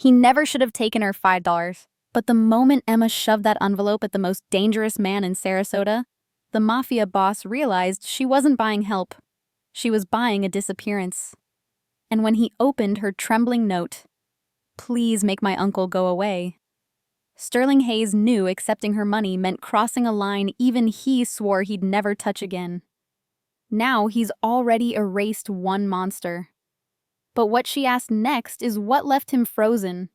He never should have taken her $5. But the moment Emma shoved that envelope at the most dangerous man in Sarasota, the Mafia boss realized she wasn't buying help. She was buying a disappearance. And when he opened her trembling note, "Please make my uncle go away," Sterling Hayes knew accepting her money meant crossing a line even he swore he'd never touch again. Now he's already erased one monster. But what she asked next is what left him frozen,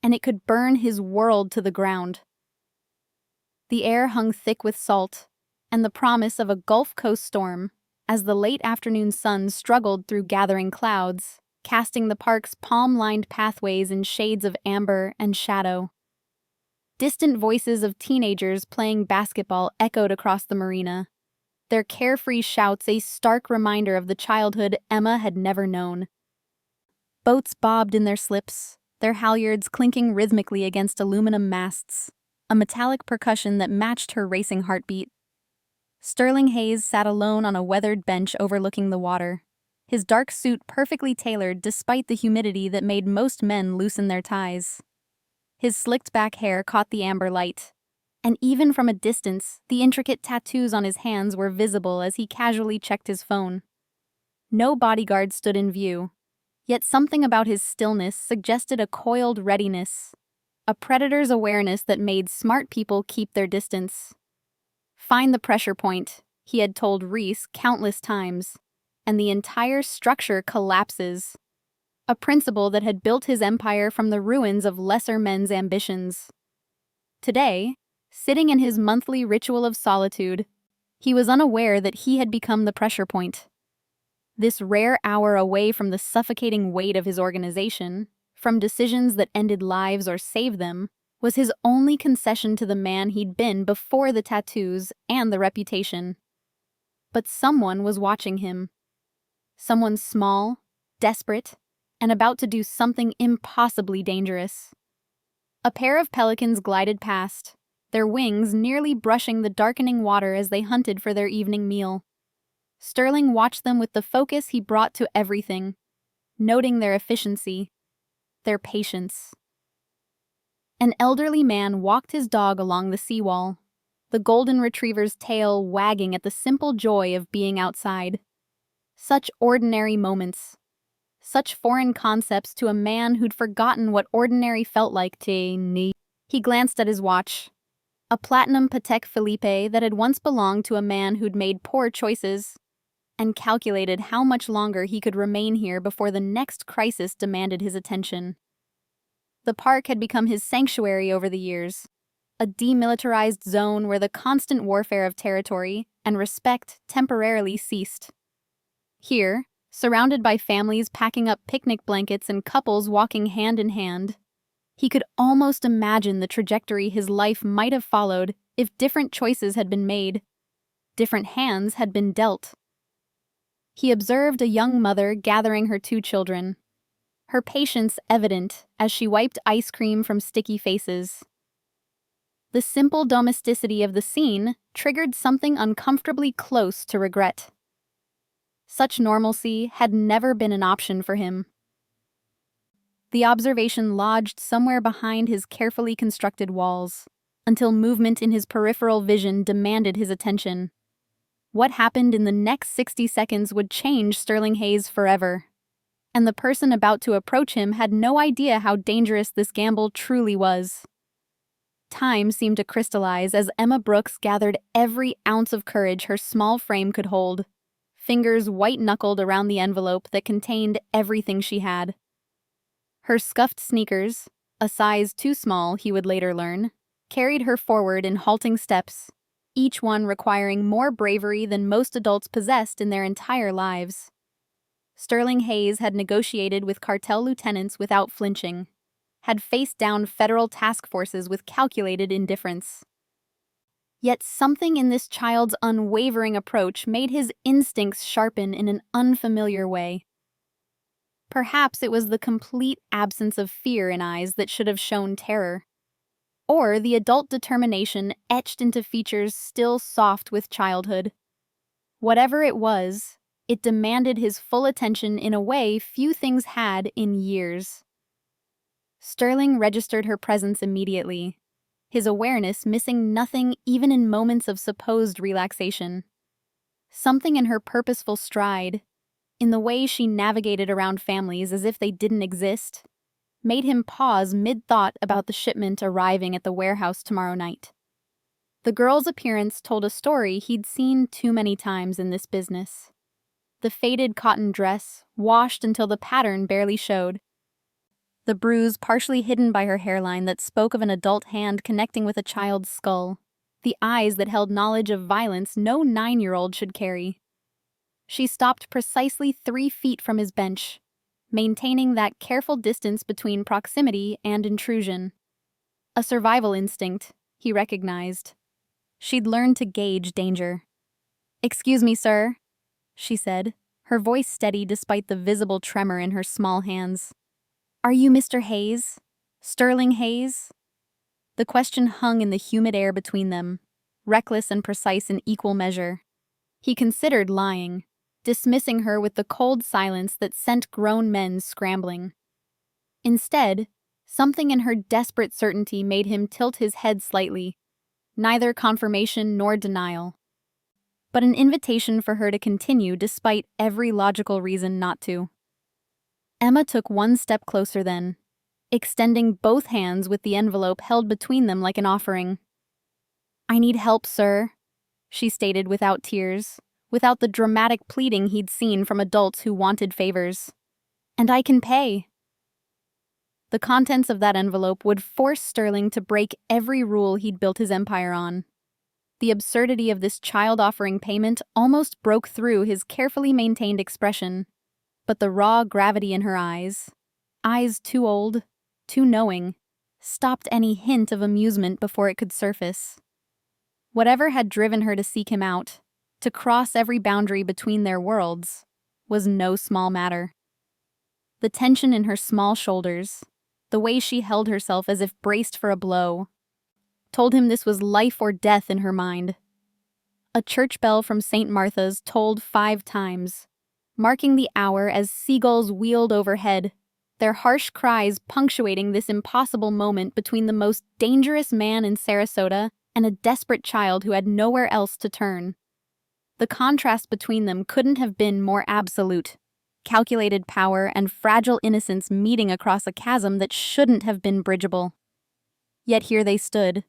and it could burn his world to the ground. The air hung thick with salt, and the promise of a Gulf Coast storm, as the late afternoon sun struggled through gathering clouds, casting the park's palm-lined pathways in shades of amber and shadow. Distant voices of teenagers playing basketball echoed across the marina, their carefree shouts a stark reminder of the childhood Emma had never known. Boats bobbed in their slips, their halyards clinking rhythmically against aluminum masts, a metallic percussion that matched her racing heartbeat. Sterling Hayes sat alone on a weathered bench overlooking the water, his dark suit perfectly tailored despite the humidity that made most men loosen their ties. His slicked-back hair caught the amber light, and even from a distance, the intricate tattoos on his hands were visible as he casually checked his phone. No bodyguard stood in view, yet something about his stillness suggested a coiled readiness, a predator's awareness that made smart people keep their distance. "Find the pressure point," he had told Reese countless times, and the entire structure collapses. A principle that had built his empire from the ruins of lesser men's ambitions. Today, sitting in his monthly ritual of solitude, he was unaware that he had become the pressure point. This rare hour away from the suffocating weight of his organization, from decisions that ended lives or saved them, was his only concession to the man he'd been before the tattoos and the reputation. But someone was watching him. Someone small, desperate, and about to do something impossibly dangerous. A pair of pelicans glided past, their wings nearly brushing the darkening water as they hunted for their evening meal. Sterling watched them with the focus he brought to everything, noting their efficiency, their patience. An elderly man walked his dog along the seawall, the golden retriever's tail wagging at the simple joy of being outside. Such ordinary moments. Such foreign concepts to a man who'd forgotten what ordinary felt like to me. He glanced at his watch. A platinum Patek Philippe that had once belonged to a man who'd made poor choices, and calculated how much longer he could remain here before the next crisis demanded his attention. The park had become his sanctuary over the years, a demilitarized zone where the constant warfare of territory and respect temporarily ceased. Here, surrounded by families packing up picnic blankets and couples walking hand in hand, he could almost imagine the trajectory his life might have followed if different choices had been made, different hands had been dealt. He observed a young mother gathering her two children, her patience evident as she wiped ice cream from sticky faces. The simple domesticity of the scene triggered something uncomfortably close to regret. Such normalcy had never been an option for him. The observation lodged somewhere behind his carefully constructed walls, until movement in his peripheral vision demanded his attention. What happened in the next 60 seconds would change Sterling Hayes forever, and the person about to approach him had no idea how dangerous this gamble truly was. Time seemed to crystallize as Emma Brooks gathered every ounce of courage her small frame could hold, fingers white-knuckled around the envelope that contained everything she had. Her scuffed sneakers, a size too small, he would later learn, carried her forward in halting steps, each one requiring more bravery than most adults possessed in their entire lives. Sterling Hayes had negotiated with cartel lieutenants without flinching, had faced down federal task forces with calculated indifference. Yet something in this child's unwavering approach made his instincts sharpen in an unfamiliar way. Perhaps it was the complete absence of fear in eyes that should have shown terror, or the adult determination etched into features still soft with childhood. Whatever it was, it demanded his full attention in a way few things had in years. Sterling registered her presence immediately, his awareness missing nothing even in moments of supposed relaxation. Something in her purposeful stride, in the way she navigated around families as if they didn't exist, made him pause mid-thought about the shipment arriving at the warehouse tomorrow night. The girl's appearance told a story he'd seen too many times in this business. The faded cotton dress, washed until the pattern barely showed. The bruise partially hidden by her hairline that spoke of an adult hand connecting with a child's skull. The eyes that held knowledge of violence no 9-year-old should carry. She stopped precisely 3 feet from his bench, maintaining that careful distance between proximity and intrusion. A survival instinct, he recognized. She'd learned to gauge danger. "Excuse me, sir," she said, her voice steady despite the visible tremor in her small hands. "Are you Mr. Hayes? Sterling Hayes?" The question hung in the humid air between them, reckless and precise in equal measure. He considered lying, dismissing her with the cold silence that sent grown men scrambling. Instead, something in her desperate certainty made him tilt his head slightly, neither confirmation nor denial, but an invitation for her to continue despite every logical reason not to. Emma took 1 step closer then, extending both hands with the envelope held between them like an offering. "I need help, sir," she stated without tears, without the dramatic pleading he'd seen from adults who wanted favors. "And I can pay." The contents of that envelope would force Sterling to break every rule he'd built his empire on. The absurdity of this child offering payment almost broke through his carefully maintained expression, but the raw gravity in her eyes too old, too knowing, stopped any hint of amusement before it could surface. Whatever had driven her to seek him out, to cross every boundary between their worlds, was no small matter. The tension in her small shoulders, the way she held herself as if braced for a blow, told him this was life or death in her mind. A church bell from St. Martha's tolled 5 times, marking the hour as seagulls wheeled overhead, their harsh cries punctuating this impossible moment between the most dangerous man in Sarasota and a desperate child who had nowhere else to turn. The contrast between them couldn't have been more absolute. Calculated power and fragile innocence meeting across a chasm that shouldn't have been bridgeable. Yet here they stood,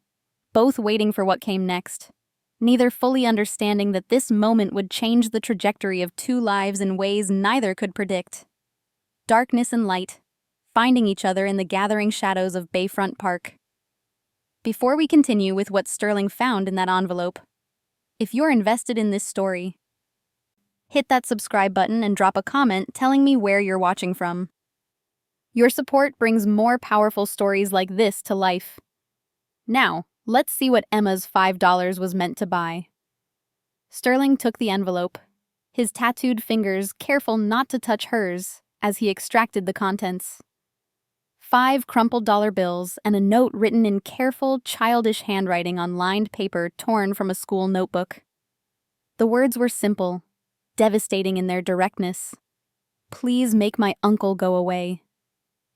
both waiting for what came next, neither fully understanding that this moment would change the trajectory of 2 lives in ways neither could predict. Darkness and light, finding each other in the gathering shadows of Bayfront Park. Before we continue with what Sterling found in that envelope, if you're invested in this story, hit that subscribe button and drop a comment telling me where you're watching from. Your support brings more powerful stories like this to life. Now, let's see what Emma's $5 was meant to buy. Sterling took the envelope, his tattooed fingers careful not to touch hers as he extracted the contents. 5 crumpled dollar bills and a note written in careful, childish handwriting on lined paper torn from a school notebook. The words were simple, devastating in their directness. "Please make my uncle go away."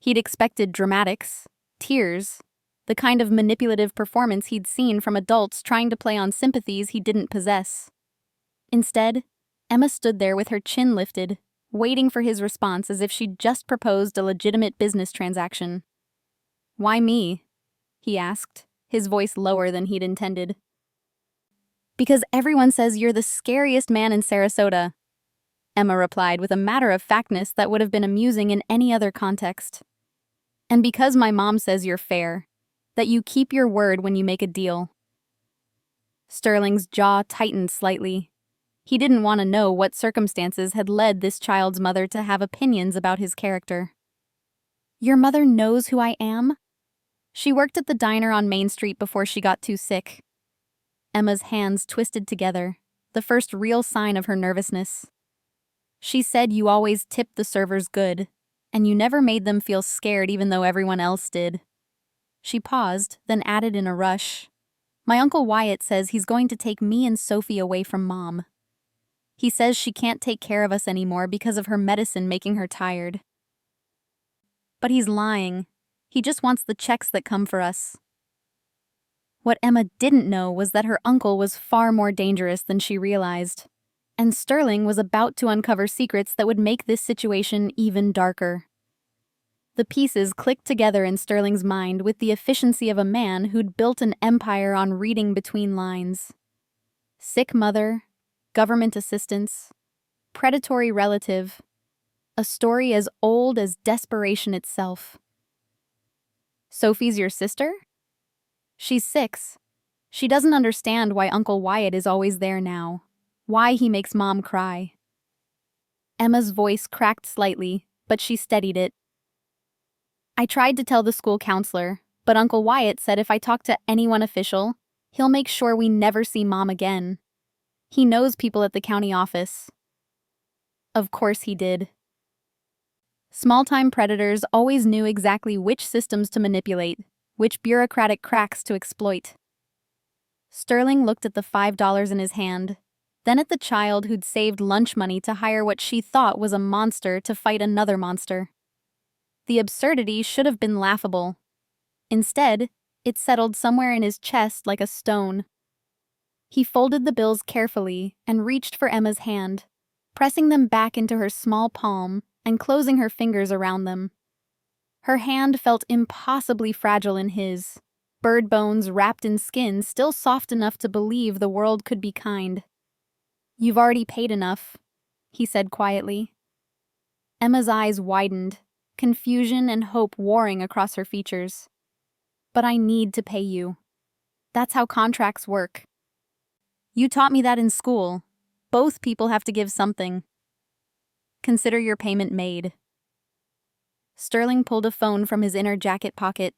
He'd expected dramatics, tears, the kind of manipulative performance he'd seen from adults trying to play on sympathies he didn't possess. Instead, Emma stood there with her chin lifted, waiting for his response as if she'd just proposed a legitimate business transaction. "Why me?" he asked, his voice lower than he'd intended. "Because everyone says you're the scariest man in Sarasota," Emma replied with a matter-of-factness that would have been amusing in any other context. "And because my mom says you're fair, that you keep your word when you make a deal." Sterling's jaw tightened slightly. He didn't want to know what circumstances had led this child's mother to have opinions about his character. "Your mother knows who I am?" She worked at the diner on Main Street before she got too sick. Emma's hands twisted together, the first real sign of her nervousness. "She said you always tipped the servers good, and you never made them feel scared even though everyone else did." She paused, then added in a rush, "My Uncle Wyatt says he's going to take me and Sophie away from Mom. He says she can't take care of us anymore because of her medicine making her tired." "But he's lying," He just wants the checks that come for us. What Emma didn't know was that her uncle was far more dangerous than she realized, and Sterling was about to uncover secrets that would make this situation even darker. The pieces clicked together in Sterling's mind with the efficiency of a man who'd built an empire on reading between lines. Sick mother, government assistance, predatory relative, a story as old as desperation itself. Sophie's your sister? She's 6. She doesn't understand why Uncle Wyatt is always there now, why he makes Mom cry. Emma's voice cracked slightly, but she steadied it. I tried to tell the school counselor, but Uncle Wyatt said if I talk to anyone official, he'll make sure we never see Mom again. He knows people at the county office. Of course he did. Small-time predators always knew exactly which systems to manipulate, which bureaucratic cracks to exploit. Sterling looked at the $5 in his hand, then at the child who'd saved lunch money to hire what she thought was a monster to fight another monster. The absurdity should have been laughable. Instead, it settled somewhere in his chest like a stone. He folded the bills carefully and reached for Emma's hand, pressing them back into her small palm and closing her fingers around them. Her hand felt impossibly fragile in his, bird bones wrapped in skin still soft enough to believe the world could be kind. You've already paid enough, he said quietly. Emma's eyes widened, confusion and hope warring across her features. But I need to pay you. That's how contracts work. You taught me that in school. Both people have to give something. Consider your payment made. Sterling pulled a phone from his inner jacket pocket.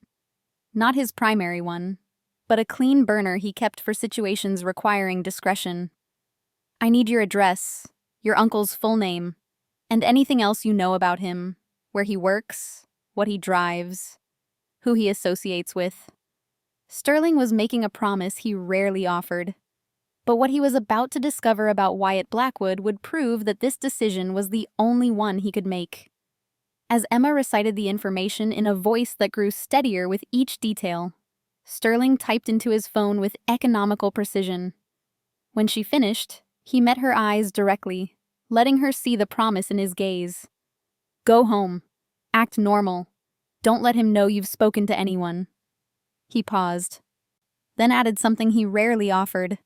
Not his primary one, but a clean burner he kept for situations requiring discretion. I need your address, your uncle's full name, and anything else you know about him, where he works, what he drives, who he associates with. Sterling was making a promise he rarely offered. But what he was about to discover about Wyatt Blackwood would prove that this decision was the only one he could make. As Emma recited the information in a voice that grew steadier with each detail, Sterling typed into his phone with economical precision. When she finished, he met her eyes directly, letting her see the promise in his gaze. Go home. Act normal. Don't let him know you've spoken to anyone. He paused, then added something he rarely offered.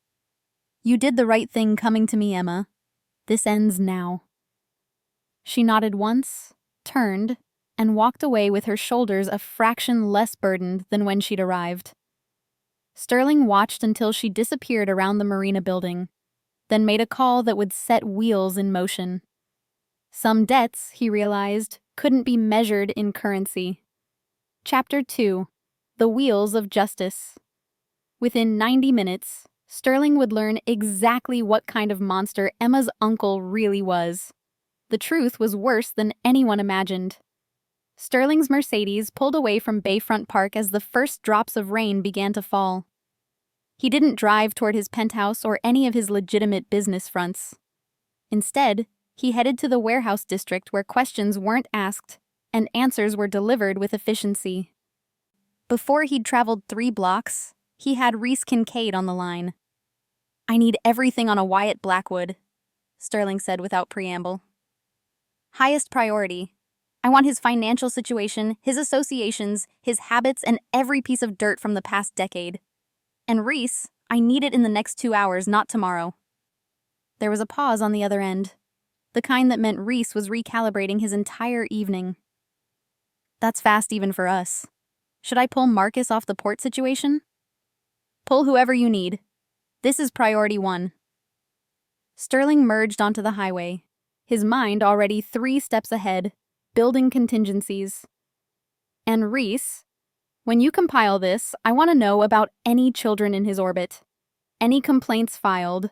You did the right thing coming to me, Emma. This ends now. She nodded once, turned, and walked away with her shoulders a fraction less burdened than when she'd arrived. Sterling watched until she disappeared around the marina building, then made a call that would set wheels in motion. Some debts, he realized, couldn't be measured in currency. Chapter 2. The Wheels of Justice. Within 90 minutes, Sterling would learn exactly what kind of monster Emma's uncle really was. The truth was worse than anyone imagined. Sterling's Mercedes pulled away from Bayfront Park as the first drops of rain began to fall. He didn't drive toward his penthouse or any of his legitimate business fronts. Instead, he headed to the warehouse district where questions weren't asked and answers were delivered with efficiency. Before he'd traveled 3 blocks, he had Reese Kincaid on the line. I need everything on a Wyatt Blackwood, Sterling said without preamble. Highest priority. I want his financial situation, his associations, his habits, and every piece of dirt from the past decade. And Reese, I need it in the next 2 hours, not tomorrow. There was a pause on the other end, the kind that meant Reese was recalibrating his entire evening. That's fast even for us. Should I pull Marcus off the port situation? Pull whoever you need. This is priority 1. Sterling merged onto the highway, his mind already 3 steps ahead, building contingencies. And Reese, when you compile this, I want to know about any children in his orbit, any complaints filed,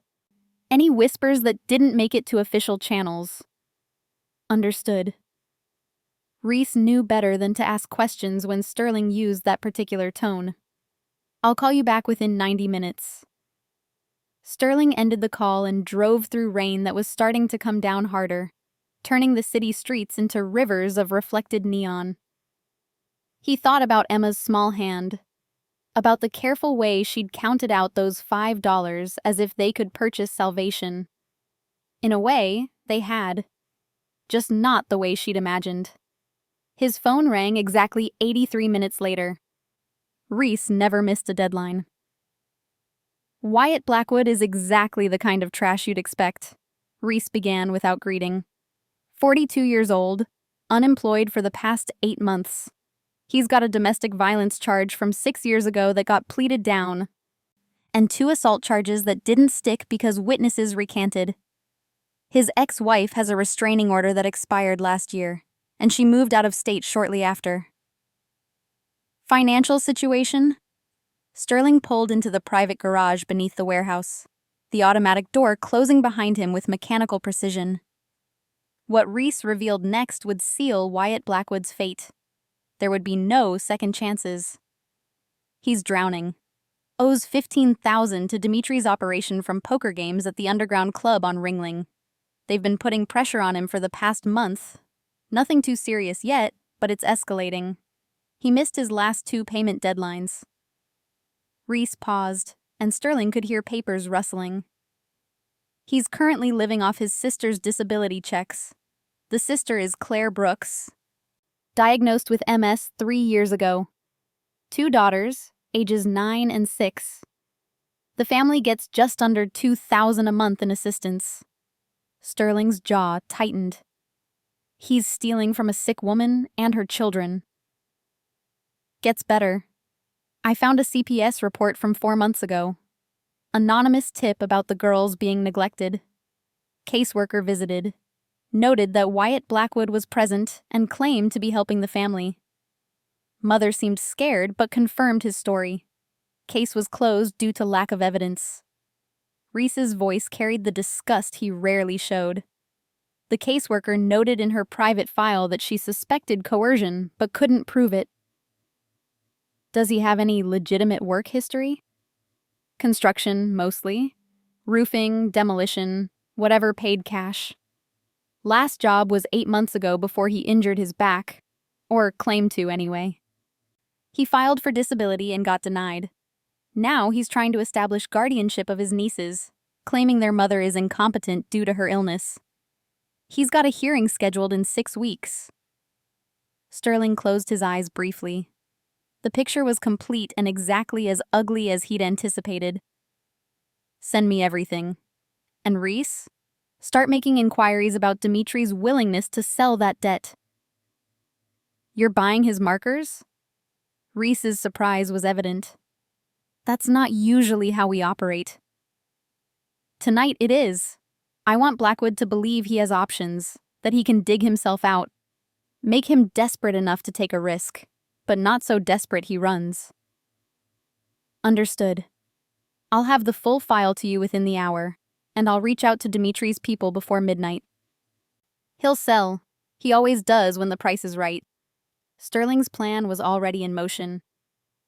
any whispers that didn't make it to official channels. Understood. Reese knew better than to ask questions when Sterling used that particular tone. I'll call you back within 90 minutes. Sterling ended the call and drove through rain that was starting to come down harder, turning the city streets into rivers of reflected neon. He thought about Emma's small hand, about the careful way she'd counted out those $5 as if they could purchase salvation. In a way, they had. Just not the way she'd imagined. His phone rang exactly 83 minutes later. Reese never missed a deadline. Wyatt Blackwood is exactly the kind of trash you'd expect, Reese began without greeting. 42 years old, unemployed for the past 8 months. He's got a domestic violence charge from 6 years ago that got pleaded down, and 2 assault charges that didn't stick because witnesses recanted. His ex-wife has a restraining order that expired last year, and she moved out of state shortly after. Financial situation? Sterling pulled into the private garage beneath the warehouse, the automatic door closing behind him with mechanical precision. What Reese revealed next would seal Wyatt Blackwood's fate. There would be no second chances. He's drowning. Owes $15,000 to Dimitri's operation from poker games at the underground club on Ringling. They've been putting pressure on him for the past month. Nothing too serious yet, but it's escalating. He missed his last 2 payment deadlines. Reese paused, and Sterling could hear papers rustling. He's currently living off his sister's disability checks. The sister is Claire Brooks, diagnosed with MS 3 years ago. 2 daughters, ages 9 and 6. The family gets just under $2,000 a month in assistance. Sterling's jaw tightened. He's stealing from a sick woman and her children. Gets better. I found a CPS report from 4 months ago. Anonymous tip about the girls being neglected. Caseworker visited. Noted that Wyatt Blackwood was present and claimed to be helping the family. Mother seemed scared but confirmed his story. Case was closed due to lack of evidence. Reese's voice carried the disgust he rarely showed. The caseworker noted in her private file that she suspected coercion but couldn't prove it. Does he have any legitimate work history? Construction, mostly. Roofing, demolition, whatever paid cash. Last job was 8 months ago before he injured his back. Or claimed to, anyway. He filed for disability and got denied. Now he's trying to establish guardianship of his nieces, claiming their mother is incompetent due to her illness. He's got a hearing scheduled in 6 weeks. Sterling closed his eyes briefly. The picture was complete and exactly as ugly as he'd anticipated. Send me everything. And Reese? Start making inquiries about Dimitri's willingness to sell that debt. You're buying his markers? Reese's surprise was evident. That's not usually how we operate. Tonight it is. I want Blackwood to believe he has options, that he can dig himself out. Make him desperate enough to take a risk, but not so desperate he runs. Understood. I'll have the full file to you within the hour, and I'll reach out to Dimitri's people before midnight. He'll sell. He always does when the price is right. Sterling's plan was already in motion.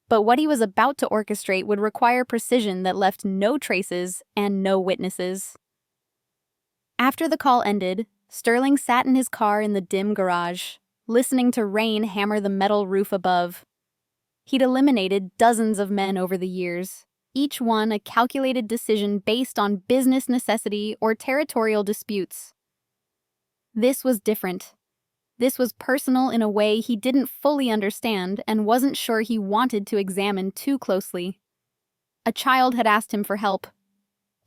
But what he was about to orchestrate would require precision that left no traces and no witnesses. After the call ended, Sterling sat in his car in the dim garage, listening to rain hammer the metal roof above. He'd eliminated dozens of men over the years, each one a calculated decision based on business necessity or territorial disputes. This was different. This was personal in a way he didn't fully understand and wasn't sure he wanted to examine too closely. A child had asked him for help.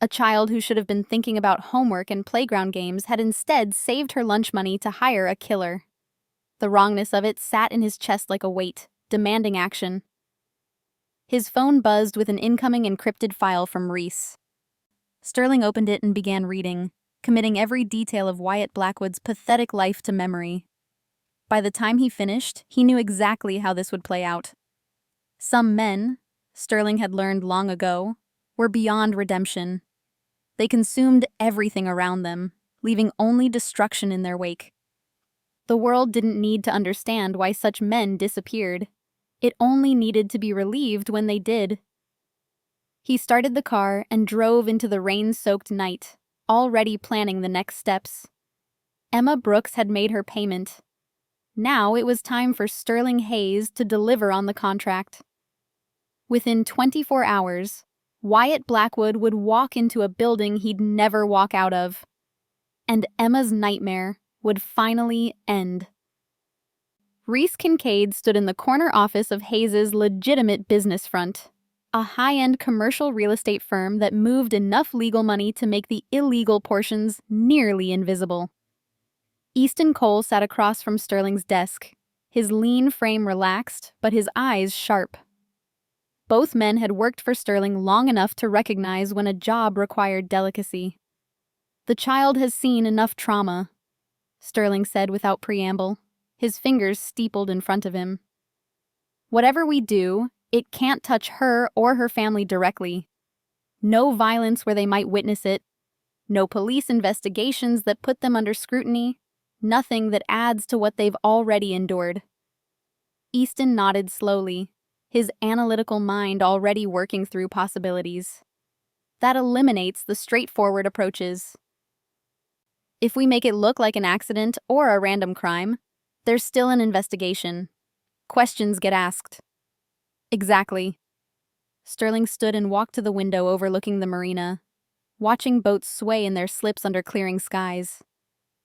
A child who should have been thinking about homework and playground games had instead saved her lunch money to hire a killer. The wrongness of it sat in his chest like a weight, demanding action. His phone buzzed with an incoming encrypted file from Reese. Sterling opened it and began reading, committing every detail of Wyatt Blackwood's pathetic life to memory. By the time he finished, he knew exactly how this would play out. Some men, Sterling had learned long ago, were beyond redemption. They consumed everything around them, leaving only destruction in their wake. The world didn't need to understand why such men disappeared. It only needed to be relieved when they did. He started the car and drove into the rain-soaked night, already planning the next steps. Emma Brooks had made her payment. Now it was time for Sterling Hayes to deliver on the contract. Within 24 hours, Wyatt Blackwood would walk into a building he'd never walk out of. And Emma's nightmare would finally end. Reese Kincaid stood in the corner office of Hayes' legitimate business front, a high-end commercial real estate firm that moved enough legal money to make the illegal portions nearly invisible. Easton Cole sat across from Sterling's desk, his lean frame relaxed, but his eyes sharp. Both men had worked for Sterling long enough to recognize when a job required delicacy. "The child has seen enough trauma," Sterling said without preamble, his fingers steepled in front of him. "Whatever we do, it can't touch her or her family directly. No violence where they might witness it. No police investigations that put them under scrutiny. Nothing that adds to what they've already endured." Easton nodded slowly, his analytical mind already working through possibilities. That eliminates the straightforward approaches. If we make it look like an accident or a random crime, there's still an investigation. Questions get asked. Exactly. Sterling stood and walked to the window overlooking the marina, watching boats sway in their slips under clearing skies.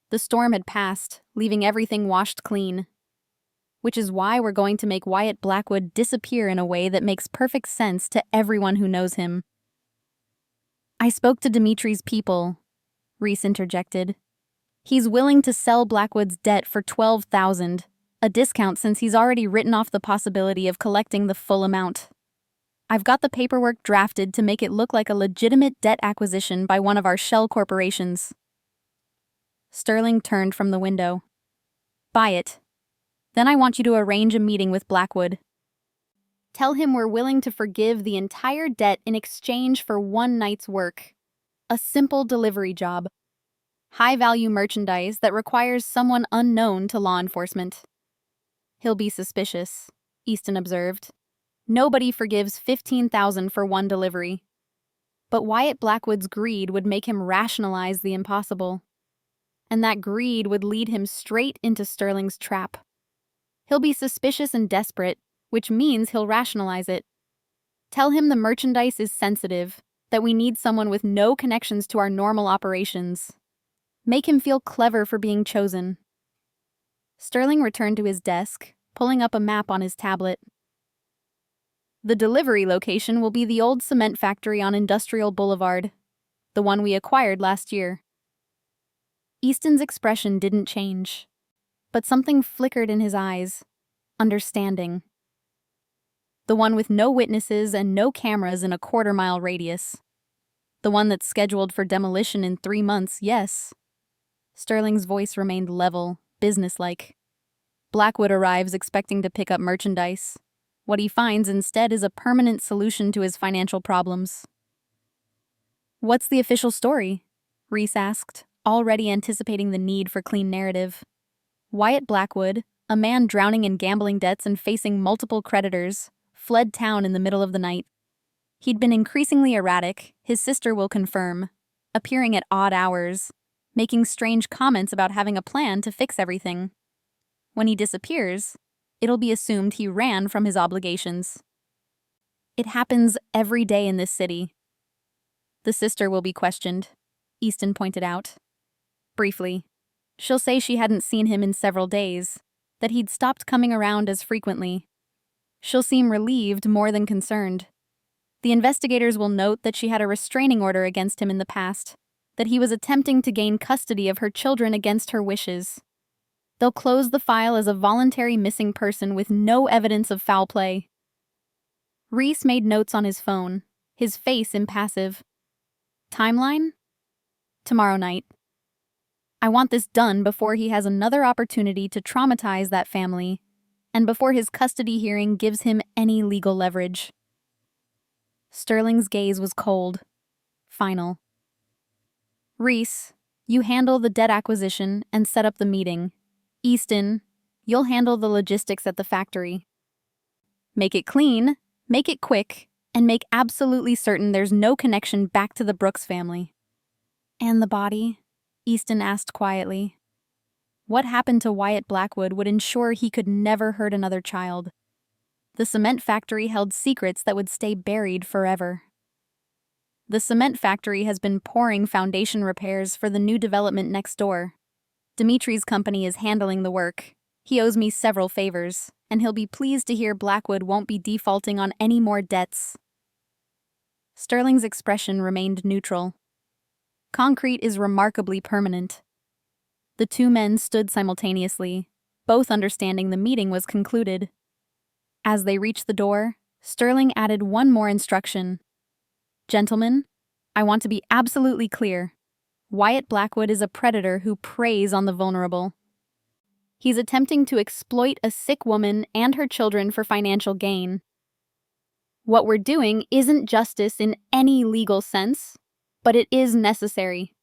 The storm had passed, leaving everything washed clean. Which is why we're going to make Wyatt Blackwood disappear in a way that makes perfect sense to everyone who knows him. "I spoke to Dimitri's people," Reese interjected. "He's willing to sell Blackwood's debt for $12,000, a discount since he's already written off the possibility of collecting the full amount. I've got the paperwork drafted to make it look like a legitimate debt acquisition by one of our shell corporations." Sterling turned from the window. "Buy it. Then I want you to arrange a meeting with Blackwood. Tell him we're willing to forgive the entire debt in exchange for one night's work. A simple delivery job. High-value merchandise that requires someone unknown to law enforcement." "He'll be suspicious," Easton observed. "Nobody forgives $15,000 for one delivery." But Wyatt Blackwood's greed would make him rationalize the impossible. And that greed would lead him straight into Sterling's trap. He'll be suspicious and desperate, which means he'll rationalize it. Tell him the merchandise is sensitive, that we need someone with no connections to our normal operations. Make him feel clever for being chosen. Sterling returned to his desk, pulling up a map on his tablet. "The delivery location will be the old cement factory on Industrial Boulevard, the one we acquired last year." Easton's expression didn't change, but something flickered in his eyes. Understanding. "The one with no witnesses and no cameras in a quarter-mile radius. The one that's scheduled for demolition in 3 months, yes." Sterling's voice remained level, businesslike. Blackwood arrives expecting to pick up merchandise. What he finds instead is a permanent solution to his financial problems. "What's the official story?" Reese asked, already anticipating the need for clean narrative. Wyatt Blackwood, a man drowning in gambling debts and facing multiple creditors, fled town in the middle of the night. He'd been increasingly erratic, his sister will confirm, appearing at odd hours, making strange comments about having a plan to fix everything. When he disappears, it'll be assumed he ran from his obligations. It happens every day in this city. "The sister will be questioned," Easton pointed out. "Briefly. She'll say she hadn't seen him in several days, that he'd stopped coming around as frequently. She'll seem relieved more than concerned. The investigators will note that she had a restraining order against him in the past, that he was attempting to gain custody of her children against her wishes. They'll close the file as a voluntary missing person with no evidence of foul play." Reese made notes on his phone, his face impassive. "Timeline? Tomorrow night. I want this done before he has another opportunity to traumatize that family, and before his custody hearing gives him any legal leverage." Sterling's gaze was cold, final. "Reese, you handle the debt acquisition and set up the meeting. Easton, you'll handle the logistics at the factory. Make it clean, make it quick, and make absolutely certain there's no connection back to the Brooks family." "And the body?" Easton asked quietly. What happened to Wyatt Blackwood would ensure he could never hurt another child. The cement factory held secrets that would stay buried forever. The cement factory has been pouring foundation repairs for the new development next door. Dimitri's company is handling the work. He owes me several favors, and he'll be pleased to hear Blackwood won't be defaulting on any more debts. Sterling's expression remained neutral. Concrete is remarkably permanent. The two men stood simultaneously, both understanding the meeting was concluded. As they reached the door, Sterling added one more instruction. Gentlemen, I want to be absolutely clear. Wyatt Blackwood is a predator who preys on the vulnerable. He's attempting to exploit a sick woman and her children for financial gain. What we're doing isn't justice in any legal sense, but it is necessary.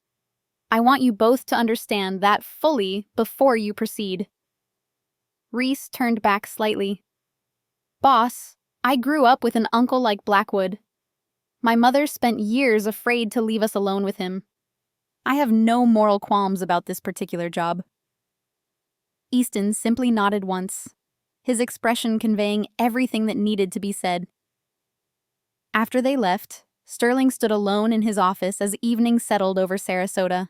I want you both to understand that fully before you proceed. Reese turned back slightly. Boss, I grew up with an uncle like Blackwood. My mother spent years afraid to leave us alone with him. I have no moral qualms about this particular job. Easton simply nodded once, his expression conveying everything that needed to be said. After they left, Sterling stood alone in his office as evening settled over Sarasota.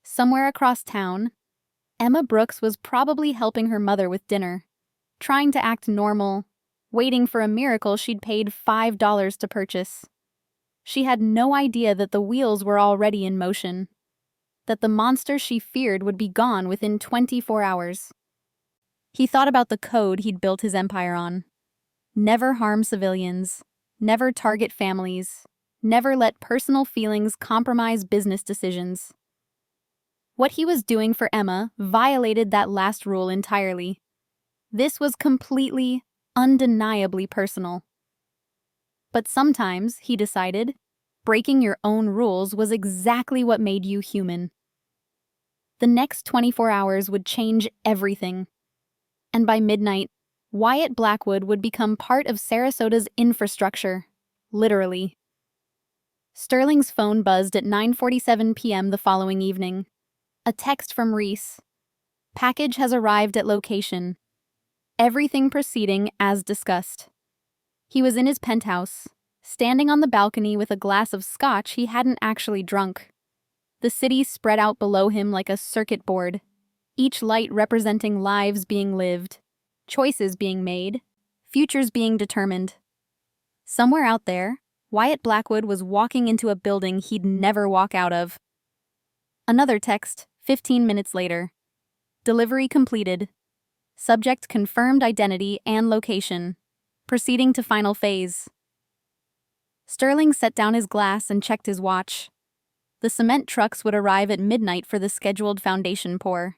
Somewhere across town, Emma Brooks was probably helping her mother with dinner, trying to act normal, waiting for a miracle she'd paid $5 to purchase. She had no idea that the wheels were already in motion, that the monster she feared would be gone within 24 hours. He thought about the code he'd built his empire on. Never harm civilians, never target families, never let personal feelings compromise business decisions. What he was doing for Emma violated that last rule entirely. This was completely, undeniably personal. But sometimes, he decided, breaking your own rules was exactly what made you human. The next 24 hours would change everything. And by midnight, Wyatt Blackwood would become part of Sarasota's infrastructure, literally. Sterling's phone buzzed at 9:47 p.m. the following evening. A text from Reese. Package has arrived at location. Everything proceeding as discussed. He was in his penthouse, standing on the balcony with a glass of scotch he hadn't actually drunk. The city spread out below him like a circuit board, each light representing lives being lived, choices being made, futures being determined. Somewhere out there, Wyatt Blackwood was walking into a building he'd never walk out of. Another text, 15 minutes later. Delivery completed. Subject confirmed identity and location. Proceeding to final phase. Sterling set down his glass and checked his watch. The cement trucks would arrive at midnight for the scheduled foundation pour.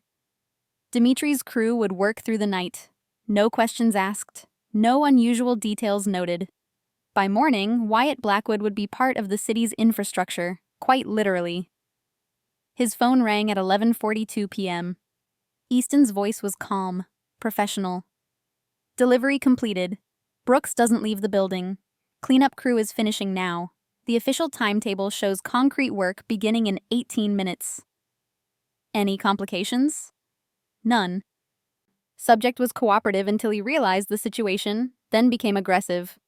Dimitri's crew would work through the night. No questions asked, no unusual details noted. By morning, Wyatt Blackwood would be part of the city's infrastructure, quite literally. His phone rang at 11:42 p.m. Easton's voice was calm, professional. Delivery completed. Brooks doesn't leave the building. Cleanup crew is finishing now. The official timetable shows concrete work beginning in 18 minutes. Any complications? None. Subject was cooperative until he realized the situation, then became aggressive.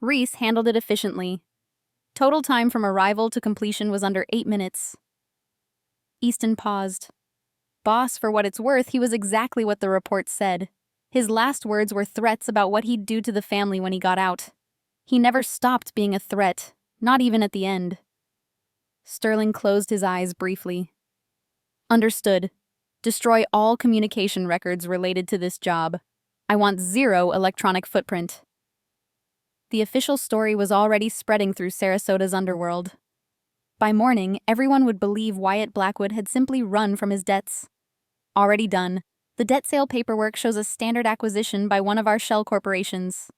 Reese handled it efficiently. Total time from arrival to completion was under 8 minutes. Easton paused. Boss, for what it's worth, he was exactly what the report said. His last words were threats about what he'd do to the family when he got out. He never stopped being a threat, not even at the end. Sterling closed his eyes briefly. Understood. Destroy all communication records related to this job. I want 0 electronic footprint. The official story was already spreading through Sarasota's underworld. By morning, everyone would believe Wyatt Blackwood had simply run from his debts. Already done. The debt sale paperwork shows a standard acquisition by one of our shell corporations.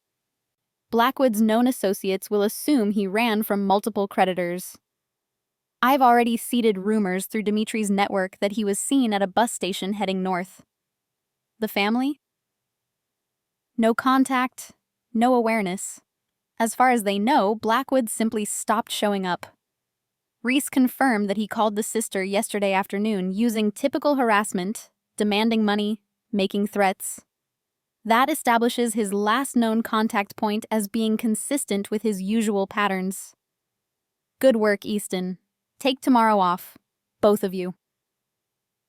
Blackwood's known associates will assume he ran from multiple creditors. I've already seeded rumors through Dimitri's network that he was seen at a bus station heading north. The family? No contact, no awareness. As far as they know, Blackwood simply stopped showing up. Reese confirmed that he called the sister yesterday afternoon using typical harassment demanding money, making threats. That establishes his last known contact point as being consistent with his usual patterns. Good work, Easton. Take tomorrow off, both of you.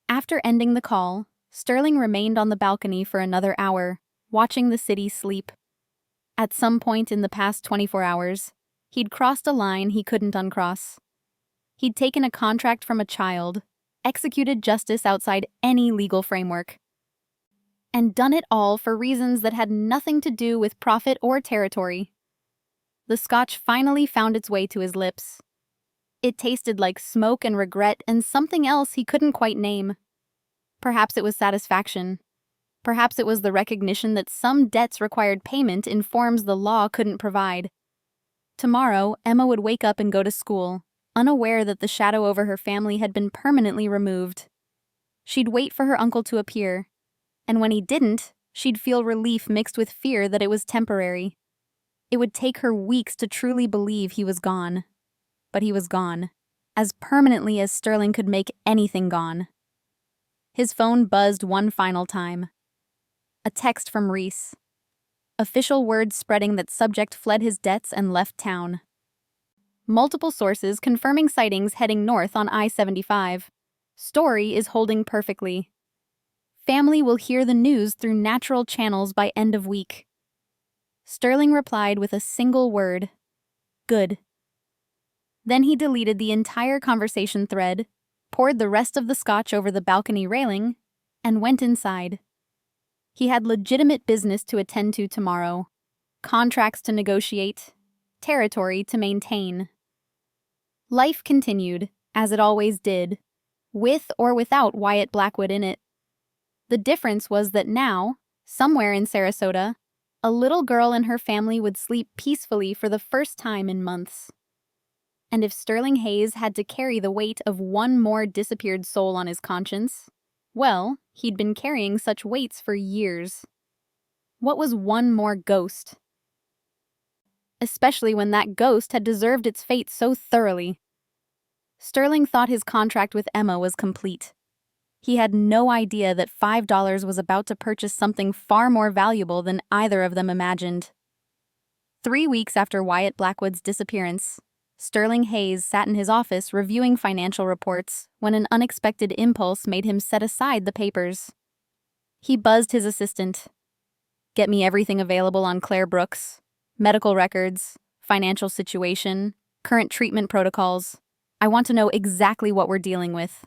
After ending the call, Sterling remained on the balcony for another hour, watching the city sleep. At some point in the past 24 hours, he'd crossed a line he couldn't uncross. He'd taken a contract from a child, executed justice outside any legal framework, and done it all for reasons that had nothing to do with profit or territory. The scotch finally found its way to his lips. It tasted like smoke and regret and something else he couldn't quite name. Perhaps it was satisfaction. Perhaps it was the recognition that some debts required payment in forms the law couldn't provide. Tomorrow, Emma would wake up and go to school, unaware that the shadow over her family had been permanently removed. She'd wait for her uncle to appear, and when he didn't, she'd feel relief mixed with fear that it was temporary. It would take her weeks to truly believe he was gone. But he was gone, as permanently as Sterling could make anything gone. His phone buzzed one final time. A text from Reese. Official word spreading that subject fled his debts and left town. Multiple sources confirming sightings heading north on I-75. Story is holding perfectly. Family will hear the news through natural channels by end of week. Sterling replied with a single word. Good. Then he deleted the entire conversation thread, poured the rest of the scotch over the balcony railing, and went inside. He had legitimate business to attend to tomorrow, contracts to negotiate, territory to maintain. Life continued, as it always did, with or without Wyatt Blackwood in it. The difference was that now, somewhere in Sarasota, a little girl and her family would sleep peacefully for the first time in months. And if Sterling Hayes had to carry the weight of one more disappeared soul on his conscience, well, he'd been carrying such weights for years. What was one more ghost? Especially when that ghost had deserved its fate so thoroughly. Sterling thought his contract with Emma was complete. He had no idea that $5 was about to purchase something far more valuable than either of them imagined. 3 weeks after Wyatt Blackwood's disappearance, Sterling Hayes sat in his office reviewing financial reports when an unexpected impulse made him set aside the papers. He buzzed his assistant. Get me everything available on Claire Brooks. Medical records, financial situation, current treatment protocols. I want to know exactly what we're dealing with.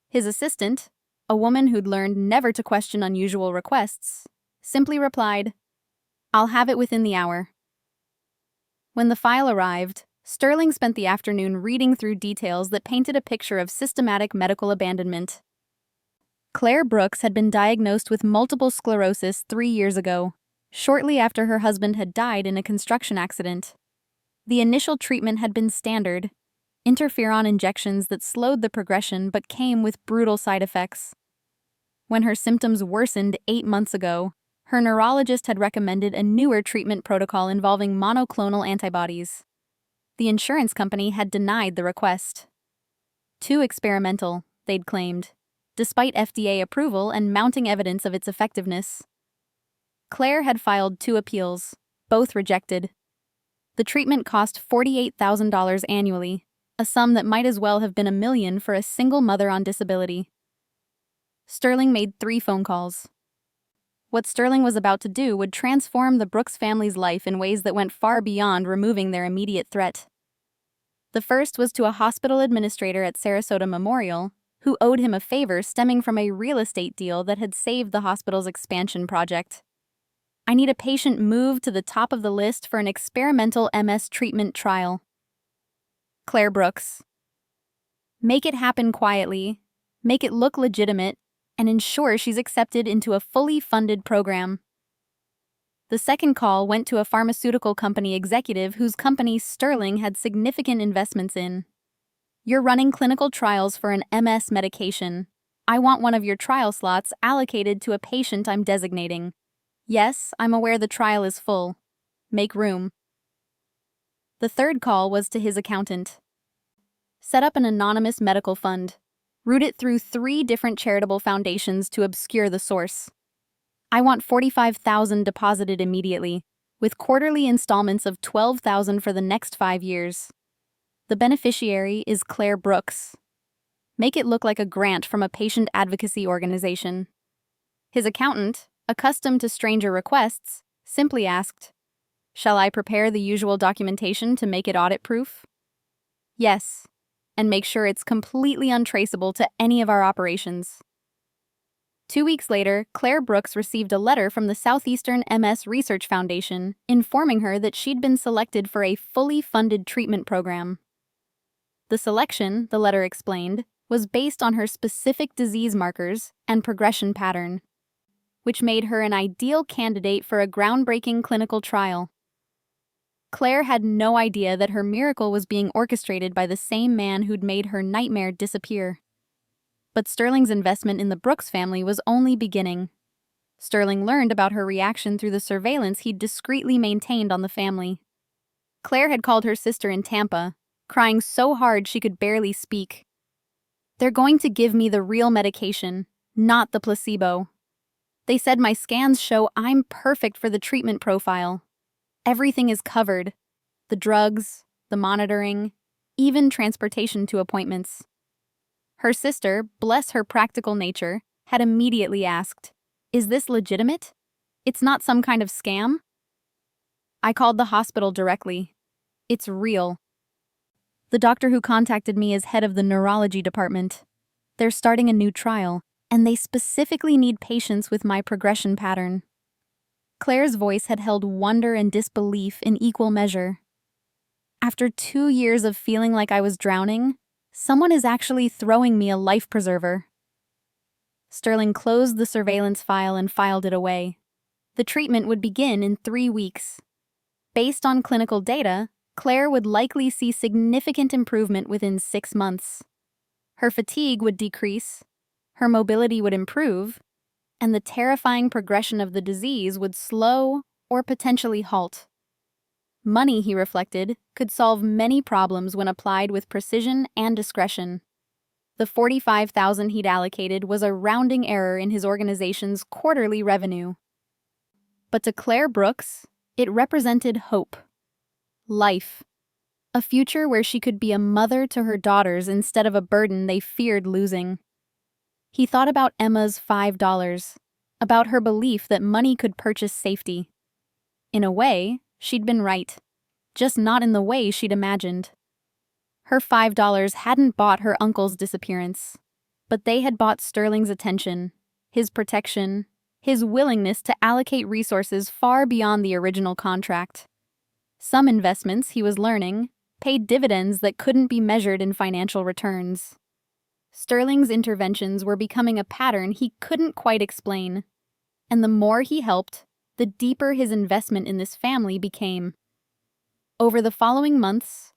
His assistant, a woman who'd learned never to question unusual requests, simply replied, I'll have it within the hour. When the file arrived, Sterling spent the afternoon reading through details that painted a picture of systematic medical abandonment. Claire Brooks had been diagnosed with multiple sclerosis 3 years ago, shortly after her husband had died in a construction accident. The initial treatment had been standard, interferon injections that slowed the progression but came with brutal side effects. When her symptoms worsened 8 months ago, her neurologist had recommended a newer treatment protocol involving monoclonal antibodies. The insurance company had denied the request. Too experimental, they'd claimed, despite FDA approval and mounting evidence of its effectiveness. Claire had filed 2 appeals, both rejected. The treatment cost $48,000 annually, a sum that might as well have been $1 million for a single mother on disability. Sterling made 3 phone calls. What Sterling was about to do would transform the Brooks family's life in ways that went far beyond removing their immediate threat. The first was to a hospital administrator at Sarasota Memorial, who owed him a favor stemming from a real estate deal that had saved the hospital's expansion project. I need a patient moved to the top of the list for an experimental MS treatment trial. Claire Brooks. Make it happen quietly, make it look legitimate, and ensure she's accepted into a fully funded program. The second call went to a pharmaceutical company executive whose company Sterling had significant investments in. You're running clinical trials for an MS medication. I want one of your trial slots allocated to a patient I'm designating. Yes, I'm aware the trial is full. Make room. The third call was to his accountant. Set up an anonymous medical fund. Route it through 3 different charitable foundations to obscure the source. I want $45,000 deposited immediately, with quarterly installments of $12,000 for the next 5 years. The beneficiary is Claire Brooks. Make it look like a grant from a patient advocacy organization. His accountant, accustomed to stranger requests, simply asked, "Shall I prepare the usual documentation to make it audit-proof?" "Yes, and make sure it's completely untraceable to any of our operations." 2 weeks later, Claire Brooks received a letter from the Southeastern MS Research Foundation informing her that she'd been selected for a fully funded treatment program. The selection, the letter explained, was based on her specific disease markers and progression pattern, which made her an ideal candidate for a groundbreaking clinical trial. Claire had no idea that her miracle was being orchestrated by the same man who'd made her nightmare disappear. But Sterling's investment in the Brooks family was only beginning. Sterling learned about her reaction through the surveillance he'd discreetly maintained on the family. Claire had called her sister in Tampa, crying so hard she could barely speak. "They're going to give me the real medication, not the placebo. They said my scans show I'm perfect for the treatment profile. Everything is covered. The drugs, the monitoring, even transportation to appointments." Her sister, bless her practical nature, had immediately asked, "Is this legitimate? It's not some kind of scam?" I called the hospital directly. "It's real. The doctor who contacted me is head of the neurology department. They're starting a new trial, and they specifically need patients with my progression pattern." Claire's voice had held wonder and disbelief in equal measure. "After 2 years of feeling like I was drowning, someone is actually throwing me a life preserver." Sterling closed the surveillance file and filed it away. The treatment would begin in 3 weeks. Based on clinical data, Claire would likely see significant improvement within 6 months. Her fatigue would decrease, her mobility would improve, and the terrifying progression of the disease would slow or potentially halt. Money, he reflected, could solve many problems when applied with precision and discretion. The $45,000 he'd allocated was a rounding error in his organization's quarterly revenue. But to Claire Brooks, it represented hope. Life. A future where she could be a mother to her daughters instead of a burden they feared losing. He thought about Emma's $5, about her belief that money could purchase safety. In a way, she'd been right, just not in the way she'd imagined. Her $5 hadn't bought her uncle's disappearance, but they had bought Sterling's attention, his protection, his willingness to allocate resources far beyond the original contract. Some investments, he was learning, paid dividends that couldn't be measured in financial returns. Sterling's interventions were becoming a pattern he couldn't quite explain, and the more he helped, the deeper his investment in this family became. Over the following months,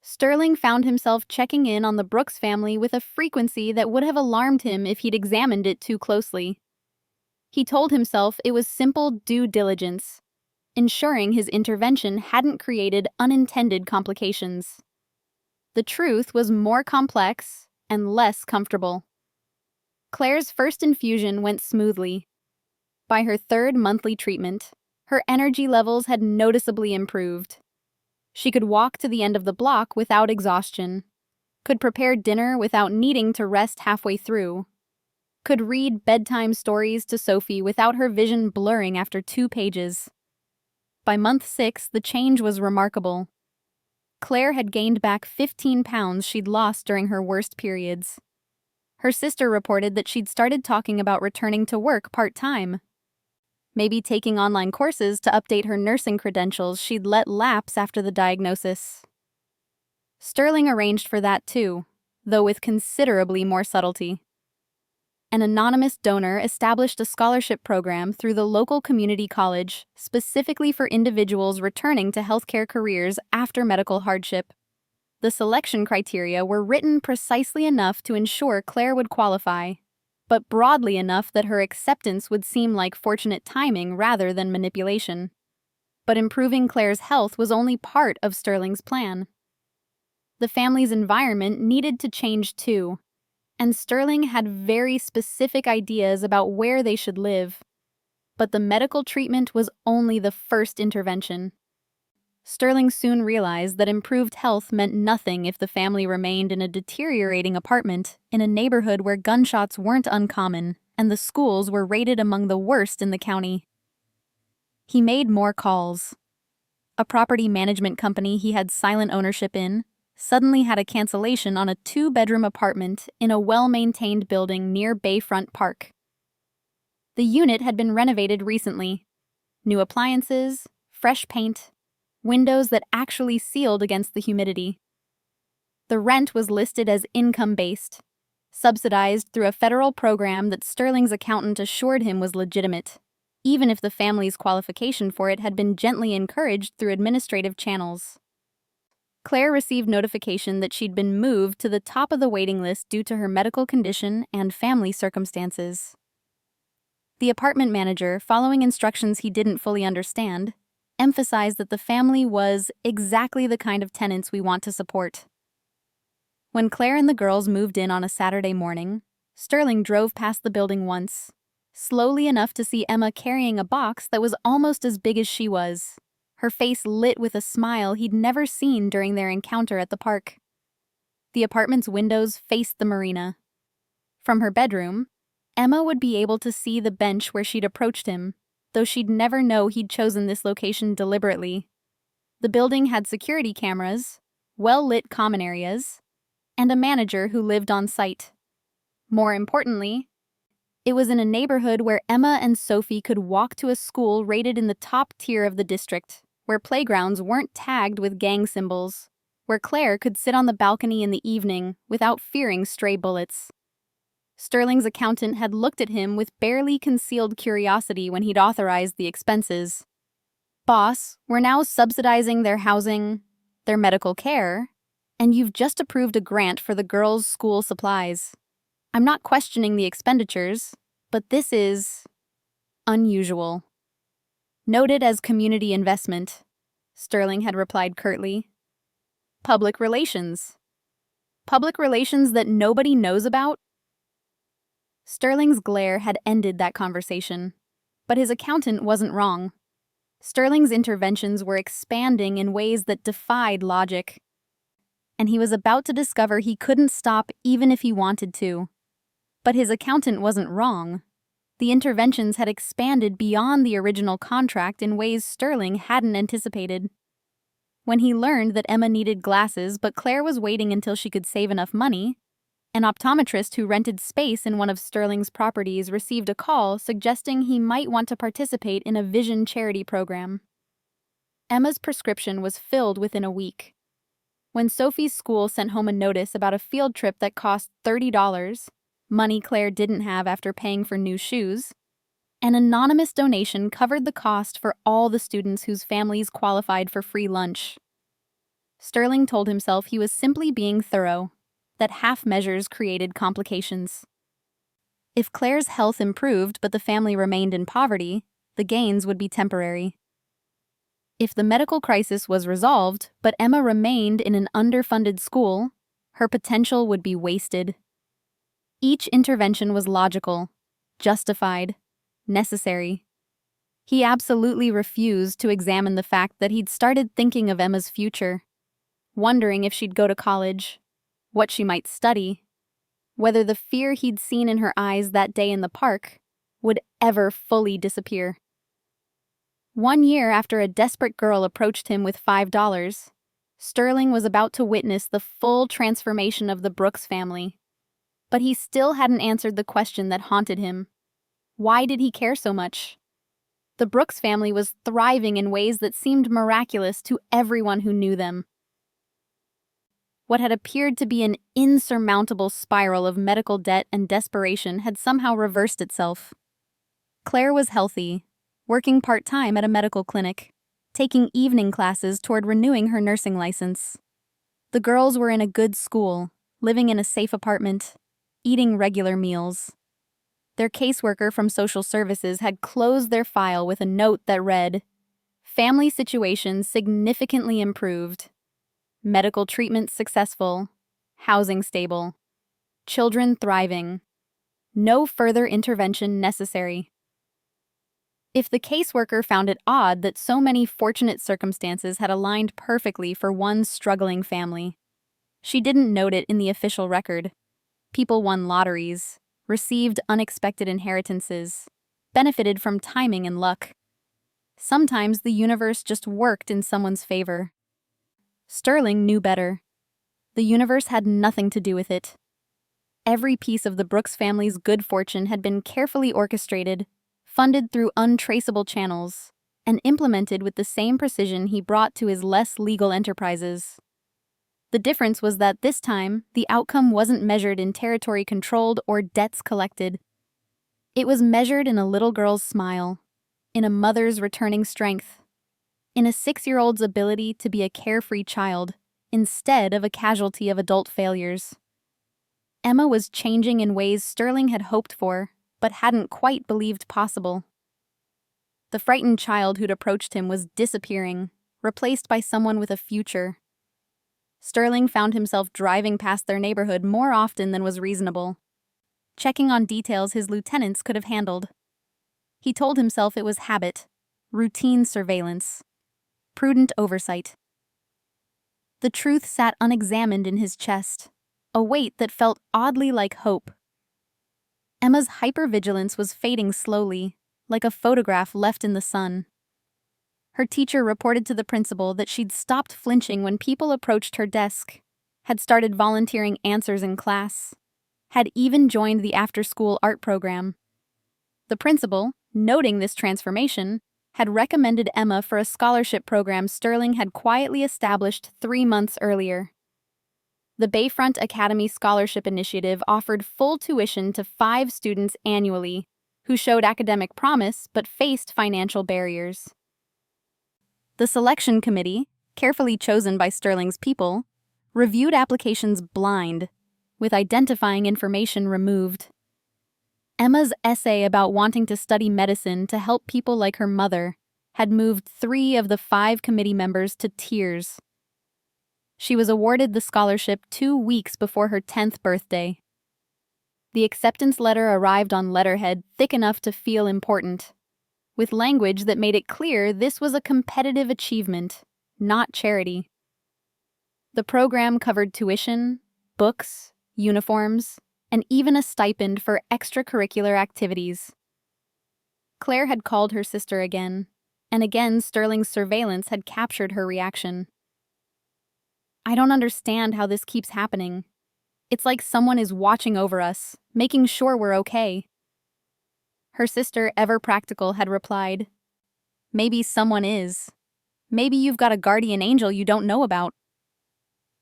Sterling found himself checking in on the Brooks family with a frequency that would have alarmed him if he'd examined it too closely. He told himself it was simple due diligence, ensuring his intervention hadn't created unintended complications. The truth was more complex and less comfortable. Claire's first infusion went smoothly. By her 3rd monthly treatment, her energy levels had noticeably improved. She could walk to the end of the block without exhaustion, could prepare dinner without needing to rest halfway through, could read bedtime stories to Sophie without her vision blurring after 2 pages. By month 6, the change was remarkable. Claire had gained back 15 pounds she'd lost during her worst periods. Her sister reported that she'd started talking about returning to work part-time. Maybe taking online courses to update her nursing credentials she'd let lapse after the diagnosis. Sterling arranged for that too, though with considerably more subtlety. An anonymous donor established a scholarship program through the local community college specifically for individuals returning to healthcare careers after medical hardship. The selection criteria were written precisely enough to ensure Claire would qualify, but broadly enough that her acceptance would seem like fortunate timing rather than manipulation. But improving Claire's health was only part of Sterling's plan. The family's environment needed to change too, and Sterling had very specific ideas about where they should live. But the medical treatment was only the first intervention. Sterling soon realized that improved health meant nothing if the family remained in a deteriorating apartment in a neighborhood where gunshots weren't uncommon and the schools were rated among the worst in the county. He made more calls. A property management company he had silent ownership in suddenly had a cancellation on a 2-bedroom apartment in a well-maintained building near Bayfront Park. The unit had been renovated recently. New appliances, fresh paint, windows that actually sealed against the humidity. The rent was listed as income-based, subsidized through a federal program that Sterling's accountant assured him was legitimate, even if the family's qualification for it had been gently encouraged through administrative channels. Claire received notification that she'd been moved to the top of the waiting list due to her medical condition and family circumstances. The apartment manager, following instructions he didn't fully understand, emphasized that the family was exactly the kind of tenants we want to support. When Claire and the girls moved in on a Saturday morning, Sterling drove past the building once, slowly enough to see Emma carrying a box that was almost as big as she was, her face lit with a smile he'd never seen during their encounter at the park. The apartment's windows faced the marina. From her bedroom, Emma would be able to see the bench where she'd approached him, though she'd never know he'd chosen this location deliberately. The building had security cameras, well-lit common areas, and a manager who lived on site. More importantly, it was in a neighborhood where Emma and Sophie could walk to a school rated in the top tier of the district, where playgrounds weren't tagged with gang symbols, where Claire could sit on the balcony in the evening without fearing stray bullets. Sterling's accountant had looked at him with barely concealed curiosity when he'd authorized the expenses. "Boss, we're now subsidizing their housing, their medical care, and you've just approved a grant for the girls' school supplies. I'm not questioning the expenditures, but this is unusual." "Noted as community investment," Sterling had replied curtly. "Public relations. Public relations that nobody knows about?" Sterling's glare had ended that conversation, but his accountant wasn't wrong. Sterling's interventions were expanding in ways that defied logic, and he was about to discover he couldn't stop even if he wanted to. But his accountant wasn't wrong. The interventions had expanded beyond the original contract in ways Sterling hadn't anticipated. When he learned that Emma needed glasses but Claire was waiting until she could save enough money, an optometrist who rented space in one of Sterling's properties received a call suggesting he might want to participate in a vision charity program. Emma's prescription was filled within a week. When Sophie's school sent home a notice about a field trip that cost $30, money Claire didn't have after paying for new shoes, an anonymous donation covered the cost for all the students whose families qualified for free lunch. Sterling told himself he was simply being thorough, that half measures created complications. If Claire's health improved but the family remained in poverty, the gains would be temporary. If the medical crisis was resolved but Emma remained in an underfunded school, her potential would be wasted. Each intervention was logical, justified, necessary. He absolutely refused to examine the fact that he'd started thinking of Emma's future, wondering if she'd go to college, what she might study, whether the fear he'd seen in her eyes that day in the park would ever fully disappear. 1 year after a desperate girl approached him with $5, Sterling was about to witness the full transformation of the Brooks family. But he still hadn't answered the question that haunted him. Why did he care so much? The Brooks family was thriving in ways that seemed miraculous to everyone who knew them. What had appeared to be an insurmountable spiral of medical debt and desperation had somehow reversed itself. Claire was healthy, working part-time at a medical clinic, taking evening classes toward renewing her nursing license. The girls were in a good school, living in a safe apartment, eating regular meals. Their caseworker from social services had closed their file with a note that read, "Family situation significantly improved. Medical treatment successful. Housing stable. Children thriving. No further intervention necessary. If the caseworker found it odd that so many fortunate circumstances had aligned perfectly for one struggling family, she didn't note it in the official record. People won lotteries, received unexpected inheritances, benefited from timing and luck. Sometimes the universe just worked in someone's favor. Sterling knew better. The universe had nothing to do with it. Every piece of the Brooks family's good fortune had been carefully orchestrated, funded through untraceable channels, and implemented with the same precision he brought to his less legal enterprises. The difference was that this time, the outcome wasn't measured in territory controlled or debts collected. It was measured in a little girl's smile, in a mother's returning strength, in a 6-year-old's ability to be a carefree child, instead of a casualty of adult failures. Emma was changing in ways Sterling had hoped for, but hadn't quite believed possible. The frightened child who'd approached him was disappearing, replaced by someone with a future. Sterling found himself driving past their neighborhood more often than was reasonable, checking on details his lieutenants could have handled. He told himself it was habit, routine surveillance, prudent oversight. The truth sat unexamined in his chest, a weight that felt oddly like hope. Emma's hypervigilance was fading slowly, like a photograph left in the sun. Her teacher reported to the principal that she'd stopped flinching when people approached her desk, had started volunteering answers in class, had even joined the after-school art program. The principal, noting this transformation, had recommended Emma for a scholarship program Sterling had quietly established 3 months earlier. The Bayfront Academy Scholarship Initiative offered full tuition to 5 students annually who showed academic promise but faced financial barriers. The selection committee, carefully chosen by Sterling's people, reviewed applications blind, with identifying information removed. Emma's essay about wanting to study medicine to help people like her mother had moved 3 of the 5 committee members to tears. She was awarded the scholarship 2 weeks before her 10th birthday. The acceptance letter arrived on letterhead thick enough to feel important, with language that made it clear this was a competitive achievement, not charity. The program covered tuition, books, uniforms, and even a stipend for extracurricular activities. Claire had called her sister again, and again Sterling's surveillance had captured her reaction. "I don't understand how this keeps happening. It's like someone is watching over us, making sure we're okay." Her sister, ever practical, had replied, "Maybe someone is. Maybe you've got a guardian angel you don't know about."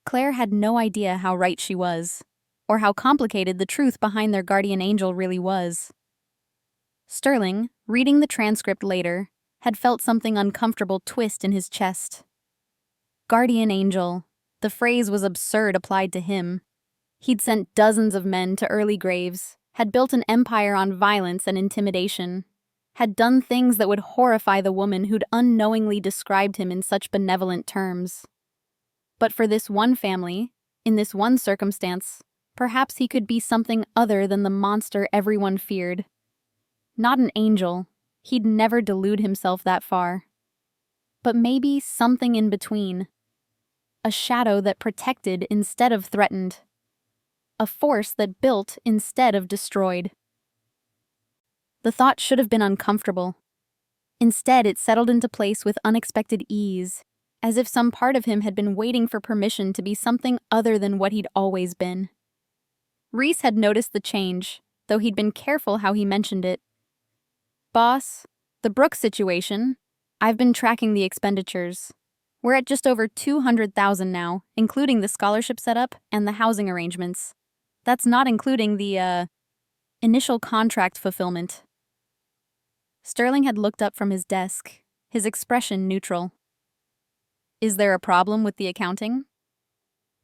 Claire had no idea how right she was, or how complicated the truth behind their guardian angel really was. Sterling, reading the transcript later, had felt something uncomfortable twist in his chest. Guardian angel. The phrase was absurd applied to him. He'd sent dozens of men to early graves, had built an empire on violence and intimidation, had done things that would horrify the woman who'd unknowingly described him in such benevolent terms. But for this one family, in this one circumstance, perhaps he could be something other than the monster everyone feared. Not an angel. He'd never delude himself that far. But maybe something in between. A shadow that protected instead of threatened. A force that built instead of destroyed. The thought should have been uncomfortable. Instead, it settled into place with unexpected ease, as if some part of him had been waiting for permission to be something other than what he'd always been. Reese had noticed the change, though he'd been careful how he mentioned it. "Boss, the Brooks situation, I've been tracking the expenditures. We're at just over $200,000 now, including the scholarship setup and the housing arrangements. That's not including the, initial contract fulfillment." Sterling had looked up from his desk, his expression neutral. "Is there a problem with the accounting?"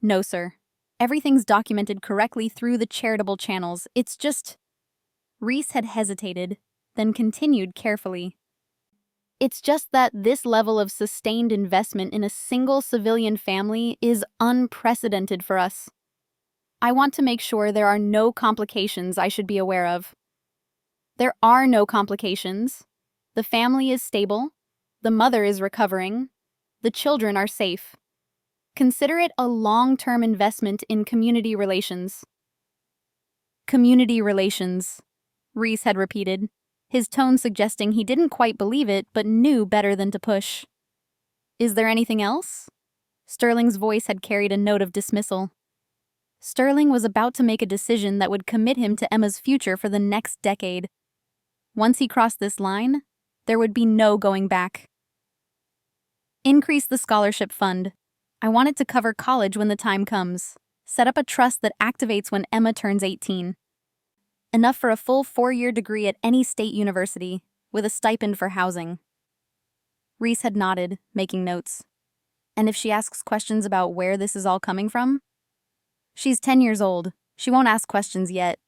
"No, sir. Everything's documented correctly through the charitable channels. It's just..." Reese had hesitated, then continued carefully. "It's just that this level of sustained investment in a single civilian family is unprecedented for us. I want to make sure there are no complications I should be aware of. There are no complications. The family is stable. The mother is recovering. The children are safe. Consider it a long-term investment in community relations. Community relations, Reese had repeated, his tone suggesting he didn't quite believe it but knew better than to push. Is there anything else? Sterling's voice had carried a note of dismissal. Sterling was about to make a decision that would commit him to Emma's future for the next decade. Once he crossed this line, there would be no going back. Increase the scholarship fund. I want it to cover college when the time comes. Set up a trust that activates when Emma turns 18. Enough for a full 4-year degree at any state university, with a stipend for housing. Reese had nodded, making notes. And if she asks questions about where this is all coming from? She's 10 years old. She won't ask questions yet.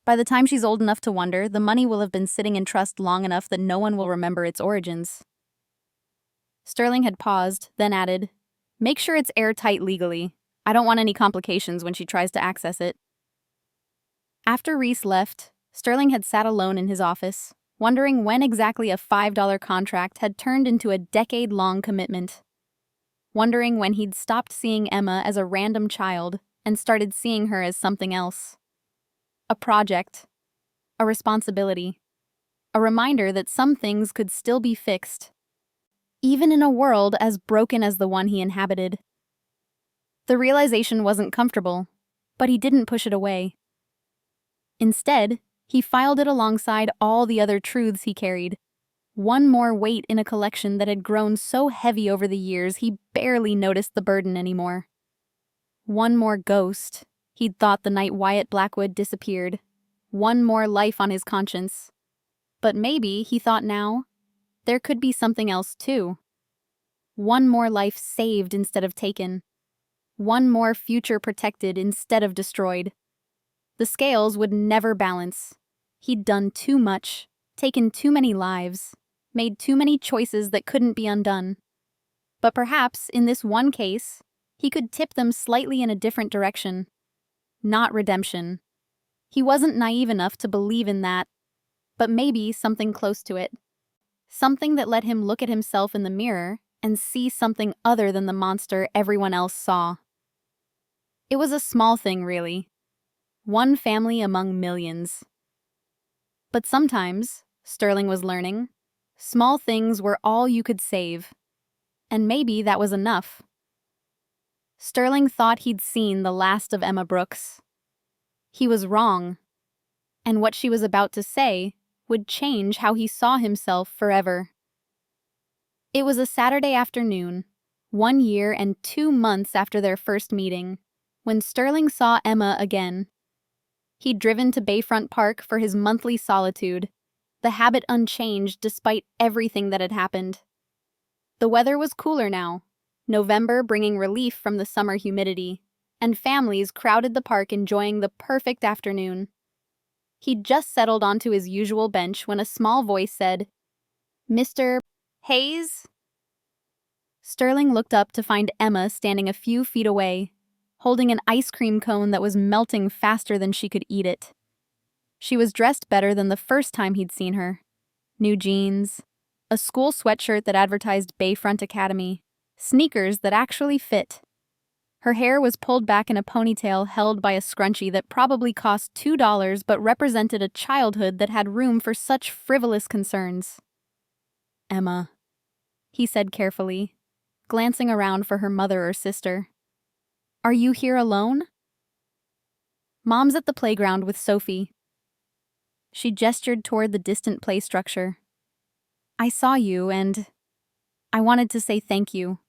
By the time she's old enough to wonder, the money will have been sitting in trust long enough that no one will remember its origins. Sterling had paused, then added, "Make sure it's airtight legally. I don't want any complications when she tries to access it." After Reese left, Sterling had sat alone in his office, wondering when exactly a $5 contract had turned into a decade-long commitment. Wondering when he'd stopped seeing Emma as a random child and started seeing her as something else. A project. A responsibility. A reminder that some things could still be fixed, even in a world as broken as the one he inhabited. The realization wasn't comfortable, but he didn't push it away. Instead, he filed it alongside all the other truths he carried. One more weight in a collection that had grown so heavy over the years he barely noticed the burden anymore. One more ghost, he'd thought the night Wyatt Blackwood disappeared. One more life on his conscience. But maybe, he thought now, there could be something else too. One more life saved instead of taken. One more future protected instead of destroyed. The scales would never balance. He'd done too much, taken too many lives, made too many choices that couldn't be undone. But perhaps, in this one case, he could tip them slightly in a different direction. Not redemption. He wasn't naive enough to believe in that, but maybe something close to it. Something that let him look at himself in the mirror and see something other than the monster everyone else saw. It was a small thing, really. One family among millions. But sometimes, Sterling was learning, small things were all you could save. And maybe that was enough. Sterling thought he'd seen the last of Emma Brooks. He was wrong. And what she was about to say would change how he saw himself forever. It was a Saturday afternoon, 1 year and 2 months after their first meeting, when Sterling saw Emma again. He'd driven to Bayfront Park for his monthly solitude, the habit unchanged despite everything that had happened. The weather was cooler now, November bringing relief from the summer humidity, and families crowded the park enjoying the perfect afternoon. He'd just settled onto his usual bench when a small voice said, "Mr. Hayes?" Sterling looked up to find Emma standing a few feet away, holding an ice cream cone that was melting faster than she could eat it. She was dressed better than the first time he'd seen her. New jeans, a school sweatshirt that advertised Bayfront Academy, sneakers that actually fit. Her hair was pulled back in a ponytail held by a scrunchie that probably cost $2 but represented a childhood that had room for such frivolous concerns. "Emma," he said carefully, glancing around for her mother or sister. "Are you here alone?" "Mom's at the playground with Sophie." She gestured toward the distant play structure. "I saw you and I wanted to say thank you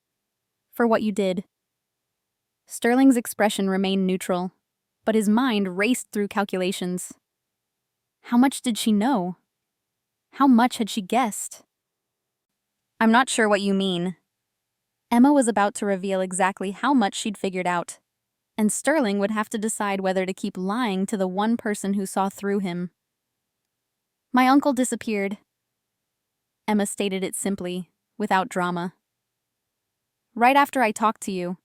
for what you did." Sterling's expression remained neutral, but his mind raced through calculations. How much did she know? How much had she guessed? "I'm not sure what you mean." Emma was about to reveal exactly how much she'd figured out, and Sterling would have to decide whether to keep lying to the one person who saw through him. "My uncle disappeared." Emma stated it simply, without drama. "Right after I talked to you.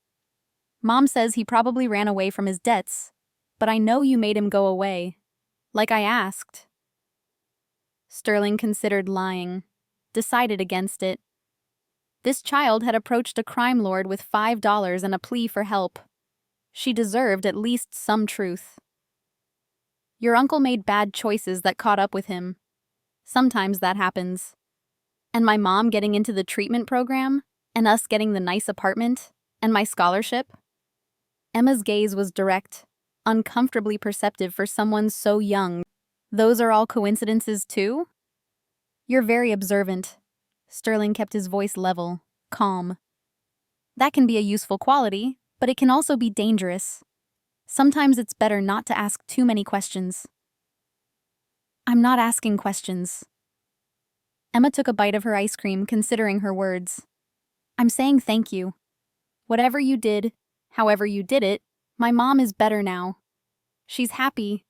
Mom says he probably ran away from his debts, but I know you made him go away. Like I asked." Sterling considered lying, decided against it. This child had approached a crime lord with $5 and a plea for help. She deserved at least some truth. "Your uncle made bad choices that caught up with him. Sometimes that happens. And my mom getting into the treatment program, and us getting the nice apartment, and my scholarship?" Emma's gaze was direct, uncomfortably perceptive for someone so young. "Those are all coincidences too?" "You're very observant." Sterling kept his voice level, calm. "That can be a useful quality, but it can also be dangerous. Sometimes it's better not to ask too many questions." "I'm not asking questions." Emma took a bite of her ice cream, considering her words. "I'm saying thank you. Whatever you did, however you did it, my mom is better now. She's happy.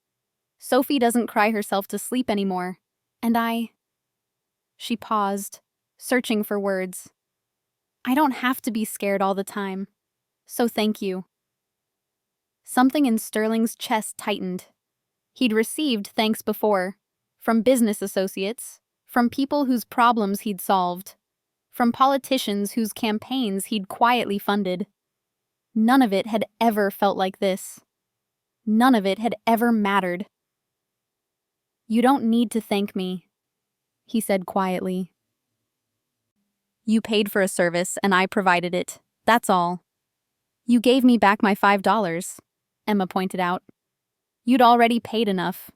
Sophie doesn't cry herself to sleep anymore. And She paused, searching for words. "I don't have to be scared all the time. So thank you." Something in Sterling's chest tightened. He'd received thanks before, from business associates, from people whose problems he'd solved, from politicians whose campaigns he'd quietly funded. None of it had ever felt like this. None of it had ever mattered. "You don't need to thank me," he said quietly. "You paid for a service and I provided it. That's all." "You gave me back my $5, Emma pointed out. "You'd already paid enough."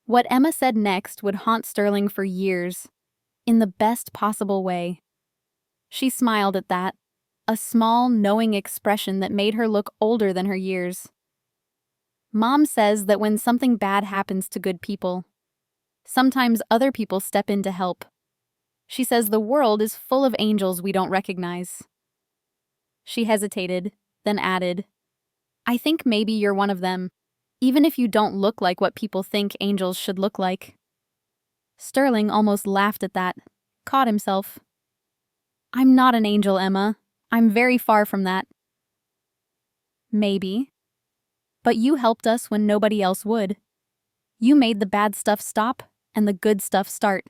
What Emma said next would haunt Sterling for years, in the best possible way. She smiled at that, a small, knowing expression that made her look older than her years. "Mom says that when something bad happens to good people, sometimes other people step in to help. She says the world is full of angels we don't recognize." She hesitated, then added, "I think maybe you're one of them, even if you don't look like what people think angels should look like." Sterling almost laughed at that, caught himself. "I'm not an angel, Emma. I'm very far from that." "Maybe. But you helped us when nobody else would. You made the bad stuff stop and the good stuff start."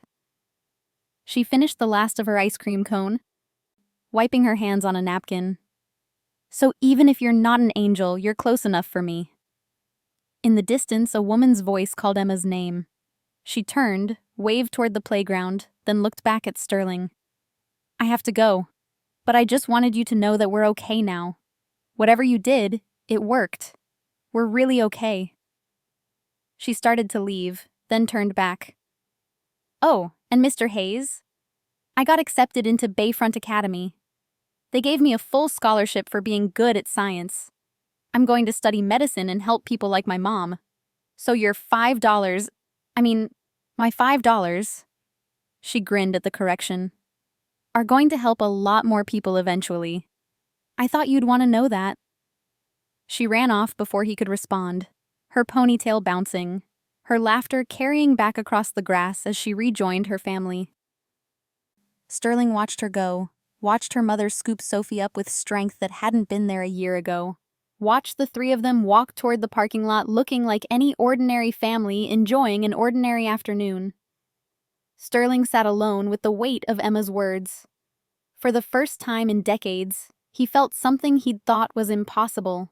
She finished the last of her ice cream cone, wiping her hands on a napkin. "So even if you're not an angel, you're close enough for me." In the distance, a woman's voice called Emma's name. She turned, waved toward the playground, then looked back at Sterling. "I have to go, but I just wanted you to know that we're okay now. Whatever you did, it worked. We're really okay." She started to leave, then turned back. "Oh, and Mr. Hayes? I got accepted into Bayfront Academy. They gave me a full scholarship for being good at science. I'm going to study medicine and help people like my mom. So your $5, my $5, she grinned at the correction, are going to help a lot more people eventually. I thought you'd want to know that." She ran off before he could respond, her ponytail bouncing, her laughter carrying back across the grass as she rejoined her family. Sterling watched her go, watched her mother scoop Sophie up with strength that hadn't been there a year ago, watched the three of them walk toward the parking lot looking like any ordinary family enjoying an ordinary afternoon. Sterling sat alone with the weight of Emma's words. For the first time in decades, he felt something he'd thought was impossible.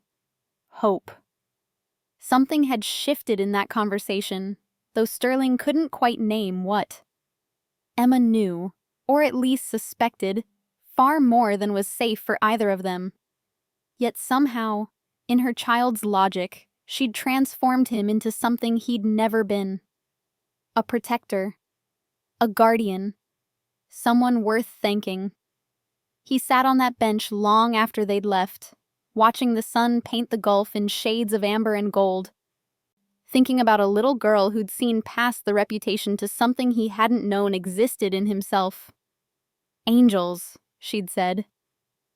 Hope. Something had shifted in that conversation, though Sterling couldn't quite name what. Emma knew, or at least suspected, far more than was safe for either of them. Yet somehow, in her child's logic, she'd transformed him into something he'd never been. A protector. A guardian. Someone worth thanking. He sat on that bench long after they'd left, watching the sun paint the gulf in shades of amber and gold, thinking about a little girl who'd seen past the reputation to something he hadn't known existed in himself. Angels, she'd said.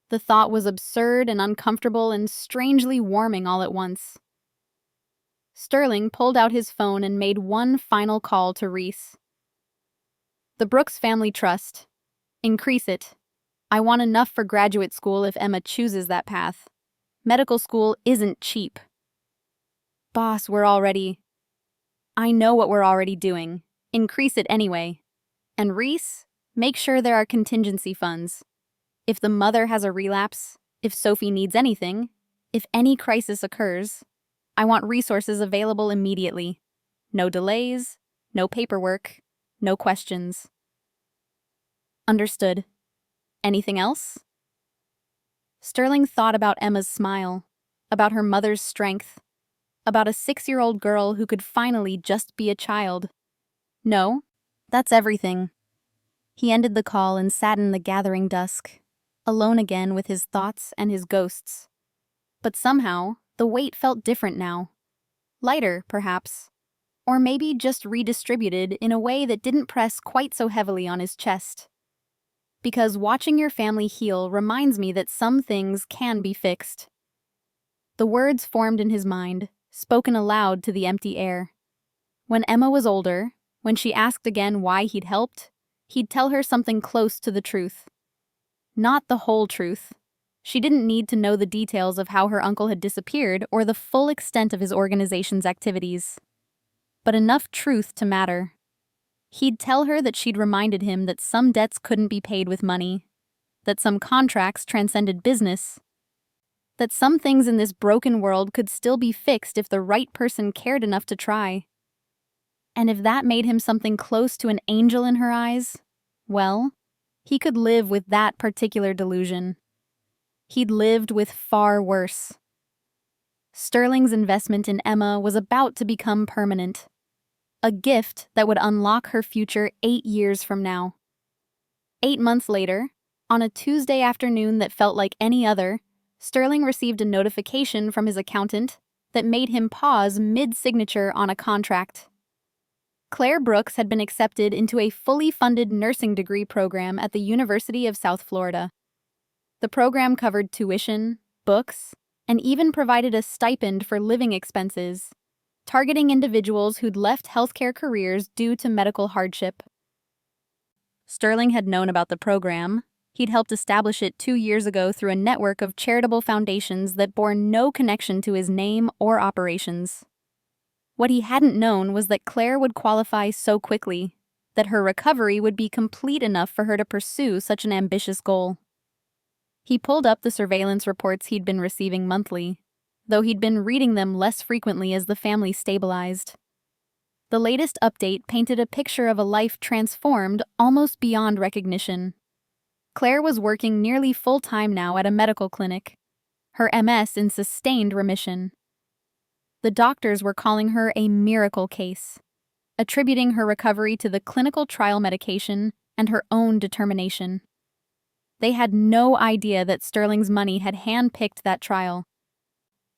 The thought was absurd and uncomfortable and strangely warming all at once. Sterling pulled out his phone and made one final call to Reese. "The Brooks Family Trust. Increase it. I want enough for graduate school if Emma chooses that path. Medical school isn't cheap." Boss, I know what we're already doing. Increase it anyway. And Reese, make sure there are contingency funds. If the mother has a relapse, if Sophie needs anything, if any crisis occurs, I want resources available immediately. No delays, no paperwork, no questions. Understood. Anything else? Sterling thought about Emma's smile, about her mother's strength, about a 6-year-old girl who could finally just be a child. No, that's everything. He ended the call and sat in the gathering dusk, alone again with his thoughts and his ghosts. But somehow, the weight felt different now. Lighter, perhaps. Or maybe just redistributed in a way that didn't press quite so heavily on his chest. Because watching your family heal reminds me that some things can be fixed. The words formed in his mind, spoken aloud to the empty air. When Emma was older, when she asked again why he'd helped, he'd tell her something close to the truth. Not the whole truth. She didn't need to know the details of how her uncle had disappeared or the full extent of his organization's activities. But enough truth to matter. He'd tell her that she'd reminded him that some debts couldn't be paid with money, that some contracts transcended business, that some things in this broken world could still be fixed if the right person cared enough to try. And if that made him something close to an angel in her eyes, well, he could live with that particular delusion. He'd lived with far worse. Sterling's investment in Emma was about to become permanent. A gift that would unlock her future 8 years from now. 8 months later, on a Tuesday afternoon that felt like any other, Sterling received a notification from his accountant that made him pause mid-signature on a contract. Claire Brooks had been accepted into a fully funded nursing degree program at the University of South Florida. The program covered tuition, books, and even provided a stipend for living expenses, targeting individuals who'd left healthcare careers due to medical hardship. Sterling had known about the program. He'd helped establish it 2 years ago through a network of charitable foundations that bore no connection to his name or operations. What he hadn't known was that Claire would qualify so quickly, that her recovery would be complete enough for her to pursue such an ambitious goal. He pulled up the surveillance reports he'd been receiving monthly, though he'd been reading them less frequently as the family stabilized. The latest update painted a picture of a life transformed almost beyond recognition. Claire was working nearly full-time now at a medical clinic, her MS in sustained remission. The doctors were calling her a miracle case, attributing her recovery to the clinical trial medication and her own determination. They had no idea that Sterling's money had handpicked that trial,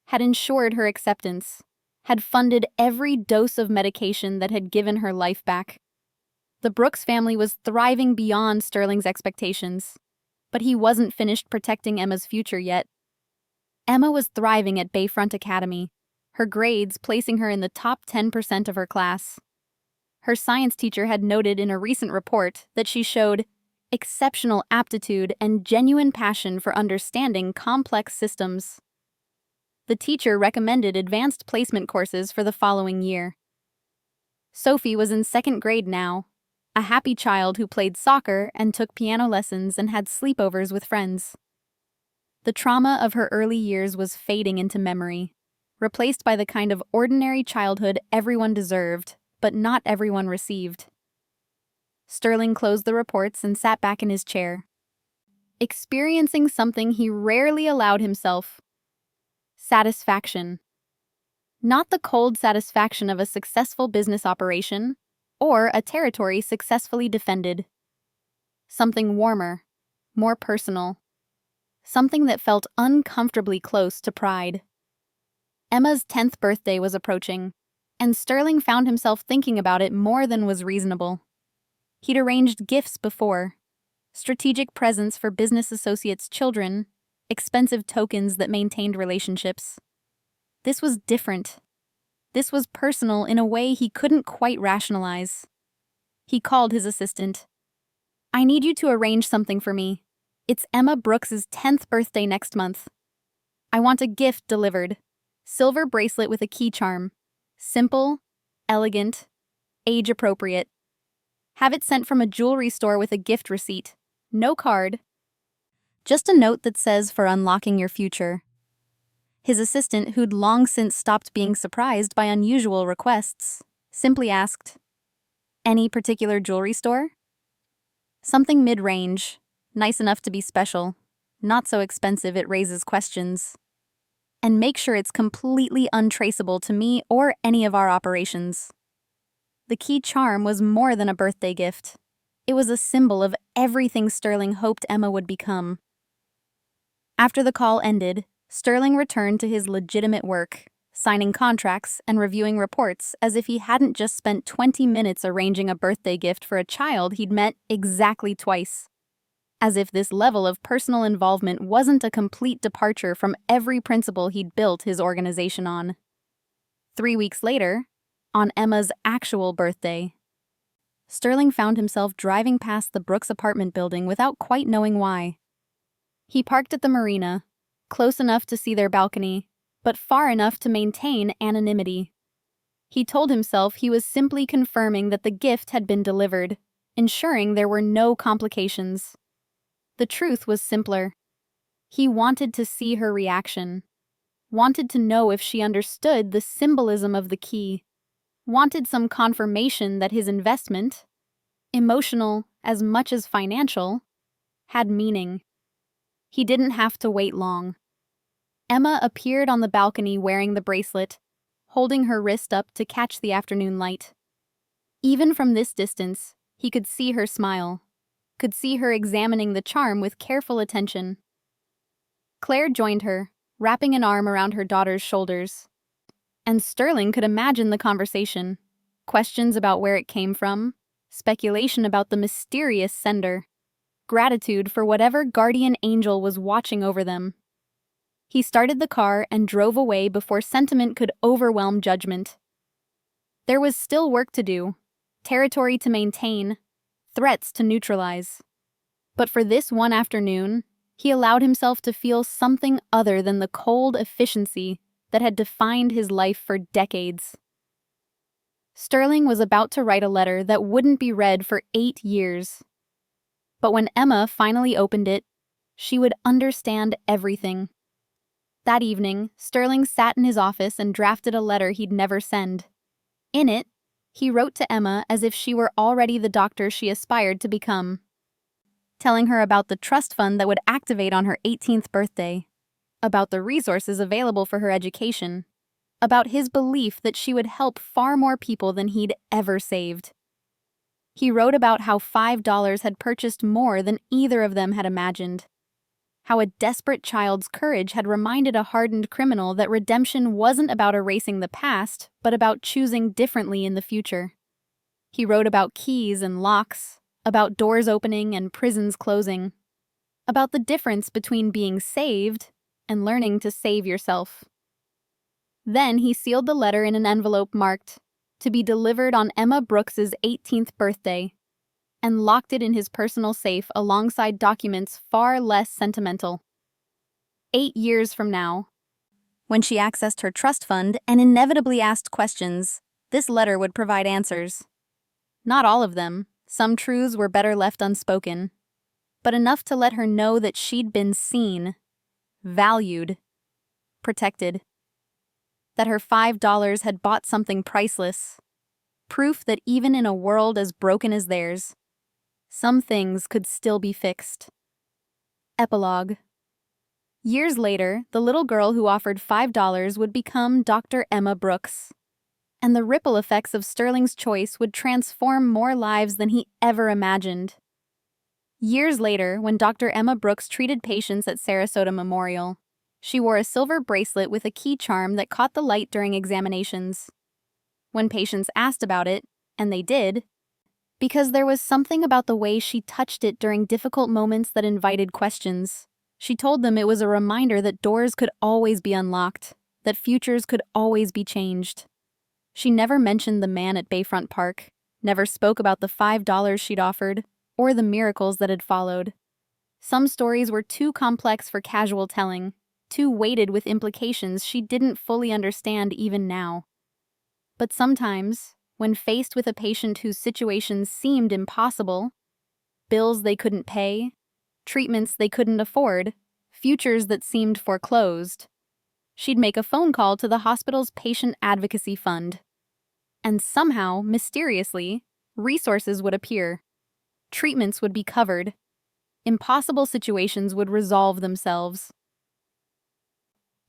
had ensured her acceptance, had funded every dose of medication that had given her life back. The Brooks family was thriving beyond Sterling's expectations, but he wasn't finished protecting Emma's future yet. Emma was thriving at Bayfront Academy, her grades placing her in the top 10% of her class. Her science teacher had noted in a recent report that she showed exceptional aptitude and genuine passion for understanding complex systems. The teacher recommended advanced placement courses for the following year. Sophie was in 2nd grade now, a happy child who played soccer and took piano lessons and had sleepovers with friends. The trauma of her early years was fading into memory, replaced by the kind of ordinary childhood everyone deserved, but not everyone received. Sterling closed the reports and sat back in his chair, experiencing something he rarely allowed himself. Satisfaction. Not the cold satisfaction of a successful business operation or a territory successfully defended. Something warmer, more personal. Something that felt uncomfortably close to pride. Emma's 10th birthday was approaching, and Sterling found himself thinking about it more than was reasonable. He'd arranged gifts before, strategic presents for business associates' children, expensive tokens that maintained relationships. This was different. This was personal in a way he couldn't quite rationalize. He called his assistant. "I need you to arrange something for me. It's Emma Brooks's 10th birthday next month. I want a gift delivered. Silver bracelet with a key charm. Simple, elegant, age-appropriate. Have it sent from a jewelry store with a gift receipt. No card. Just a note that says for unlocking your future. His assistant, who'd long since stopped being surprised by unusual requests, simply asked, "Any particular jewelry store?" Something mid-range, nice enough to be special, not so expensive it raises questions. And make sure it's completely untraceable to me or any of our operations. The key charm was more than a birthday gift. It was a symbol of everything Sterling hoped Emma would become. After the call ended, Sterling returned to his legitimate work, signing contracts and reviewing reports as if he hadn't just spent 20 minutes arranging a birthday gift for a child he'd met exactly twice. As if this level of personal involvement wasn't a complete departure from every principle he'd built his organization on. 3 weeks later, on Emma's actual birthday, Sterling found himself driving past the Brooks apartment building without quite knowing why. He parked at the marina, close enough to see their balcony, but far enough to maintain anonymity. He told himself he was simply confirming that the gift had been delivered, ensuring there were no complications. The truth was simpler. He wanted to see her reaction, wanted to know if she understood the symbolism of the key, wanted some confirmation that his investment, emotional as much as financial, had meaning. He didn't have to wait long. Emma appeared on the balcony wearing the bracelet, holding her wrist up to catch the afternoon light. Even from this distance, he could see her smile, could see her examining the charm with careful attention. Claire joined her, wrapping an arm around her daughter's shoulders. And Sterling could imagine the conversation. Questions about where it came from, speculation about the mysterious sender, gratitude for whatever guardian angel was watching over them. He started the car and drove away before sentiment could overwhelm judgment. There was still work to do, territory to maintain, threats to neutralize. But for this one afternoon, he allowed himself to feel something other than the cold efficiency that had defined his life for decades. Sterling was about to write a letter that wouldn't be read for 8 years. But when Emma finally opened it, she would understand everything. That evening, Sterling sat in his office and drafted a letter he'd never send. In it, he wrote to Emma as if she were already the doctor she aspired to become, telling her about the trust fund that would activate on her 18th birthday, about the resources available for her education, about his belief that she would help far more people than he'd ever saved. He wrote about how $5 had purchased more than either of them had imagined, how a desperate child's courage had reminded a hardened criminal that redemption wasn't about erasing the past, but about choosing differently in the future. He wrote about keys and locks, about doors opening and prisons closing, about the difference between being saved and learning to save yourself. Then he sealed the letter in an envelope marked, "To be delivered on Emma Brooks's 18th birthday," and locked it in his personal safe alongside documents far less sentimental. 8 years from now, when she accessed her trust fund and inevitably asked questions, this letter would provide answers. Not all of them, some truths were better left unspoken, but enough to let her know that she'd been seen, valued, protected. That her $5 had bought something priceless. Proof that even in a world as broken as theirs, some things could still be fixed. Epilogue. Years later, the little girl who offered $5 would become Dr. Emma Brooks. And the ripple effects of Sterling's choice would transform more lives than he ever imagined. Years later, when Dr. Emma Brooks treated patients at Sarasota Memorial, she wore a silver bracelet with a key charm that caught the light during examinations. When patients asked about it, and they did, because there was something about the way she touched it during difficult moments that invited questions. She told them it was a reminder that doors could always be unlocked, that futures could always be changed. She never mentioned the man at Bayfront Park, never spoke about the $5 she'd offered, or the miracles that had followed. Some stories were too complex for casual telling, too weighted with implications she didn't fully understand even now. But sometimes, when faced with a patient whose situation seemed impossible, bills they couldn't pay, treatments they couldn't afford, futures that seemed foreclosed, she'd make a phone call to the hospital's patient advocacy fund. And somehow, mysteriously, resources would appear. Treatments would be covered. Impossible situations would resolve themselves.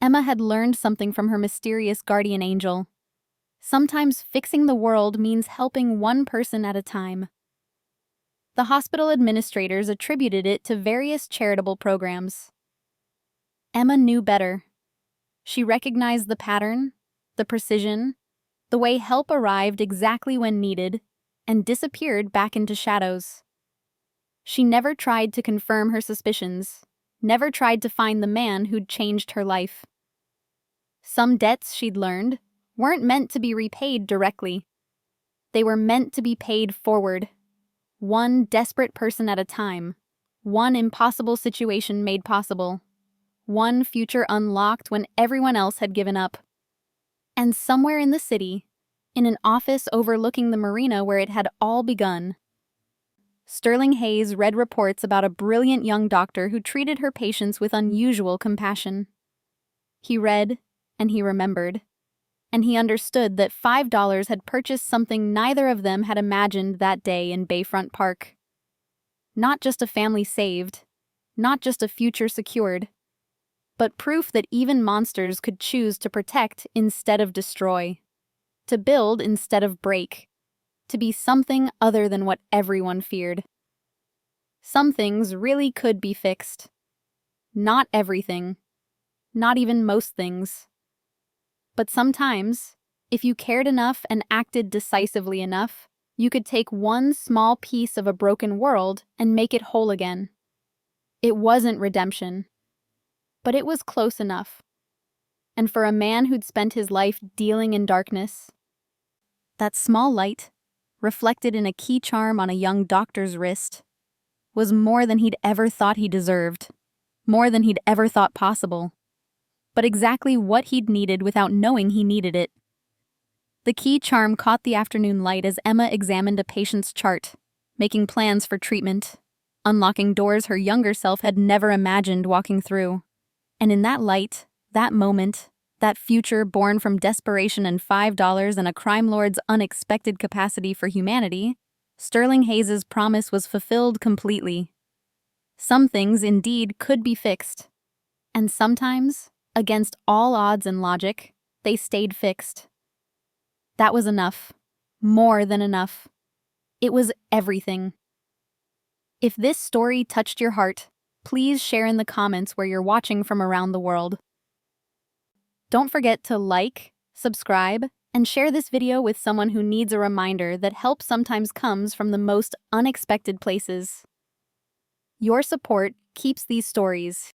Emma had learned something from her mysterious guardian angel. Sometimes fixing the world means helping one person at a time. The hospital administrators attributed it to various charitable programs. Emma knew better. She recognized the pattern, the precision, the way help arrived exactly when needed and disappeared back into shadows. She never tried to confirm her suspicions, never tried to find the man who'd changed her life. Some debts, she'd learned, weren't meant to be repaid directly. They were meant to be paid forward, one desperate person at a time, one impossible situation made possible, one future unlocked when everyone else had given up. And somewhere in the city, in an office overlooking the marina where it had all begun, Sterling Hayes read reports about a brilliant young doctor who treated her patients with unusual compassion. He read, and he remembered, and he understood that $5 had purchased something neither of them had imagined that day in Bayfront Park. Not just a family saved, not just a future secured, but proof that even monsters could choose to protect instead of destroy, to build instead of break, to be something other than what everyone feared. Some things really could be fixed. Not everything, not even most things. But sometimes, if you cared enough and acted decisively enough, you could take one small piece of a broken world and make it whole again. It wasn't redemption, but it was close enough. And for a man who'd spent his life dealing in darkness, that small light, reflected in a key charm on a young doctor's wrist, was more than he'd ever thought he deserved, more than he'd ever thought possible, but exactly what he'd needed without knowing he needed it. The key charm caught the afternoon light as Emma examined a patient's chart, making plans for treatment, unlocking doors her younger self had never imagined walking through. And in that light, that moment, that future born from desperation and $5 and a crime lord's unexpected capacity for humanity, Sterling Hayes's promise was fulfilled completely. Some things indeed could be fixed, and sometimes, against all odds and logic, they stayed fixed. That was enough. More than enough. It was everything. If this story touched your heart, please share in the comments where you're watching from around the world. Don't forget to like, subscribe, and share this video with someone who needs a reminder that help sometimes comes from the most unexpected places. Your support keeps these stories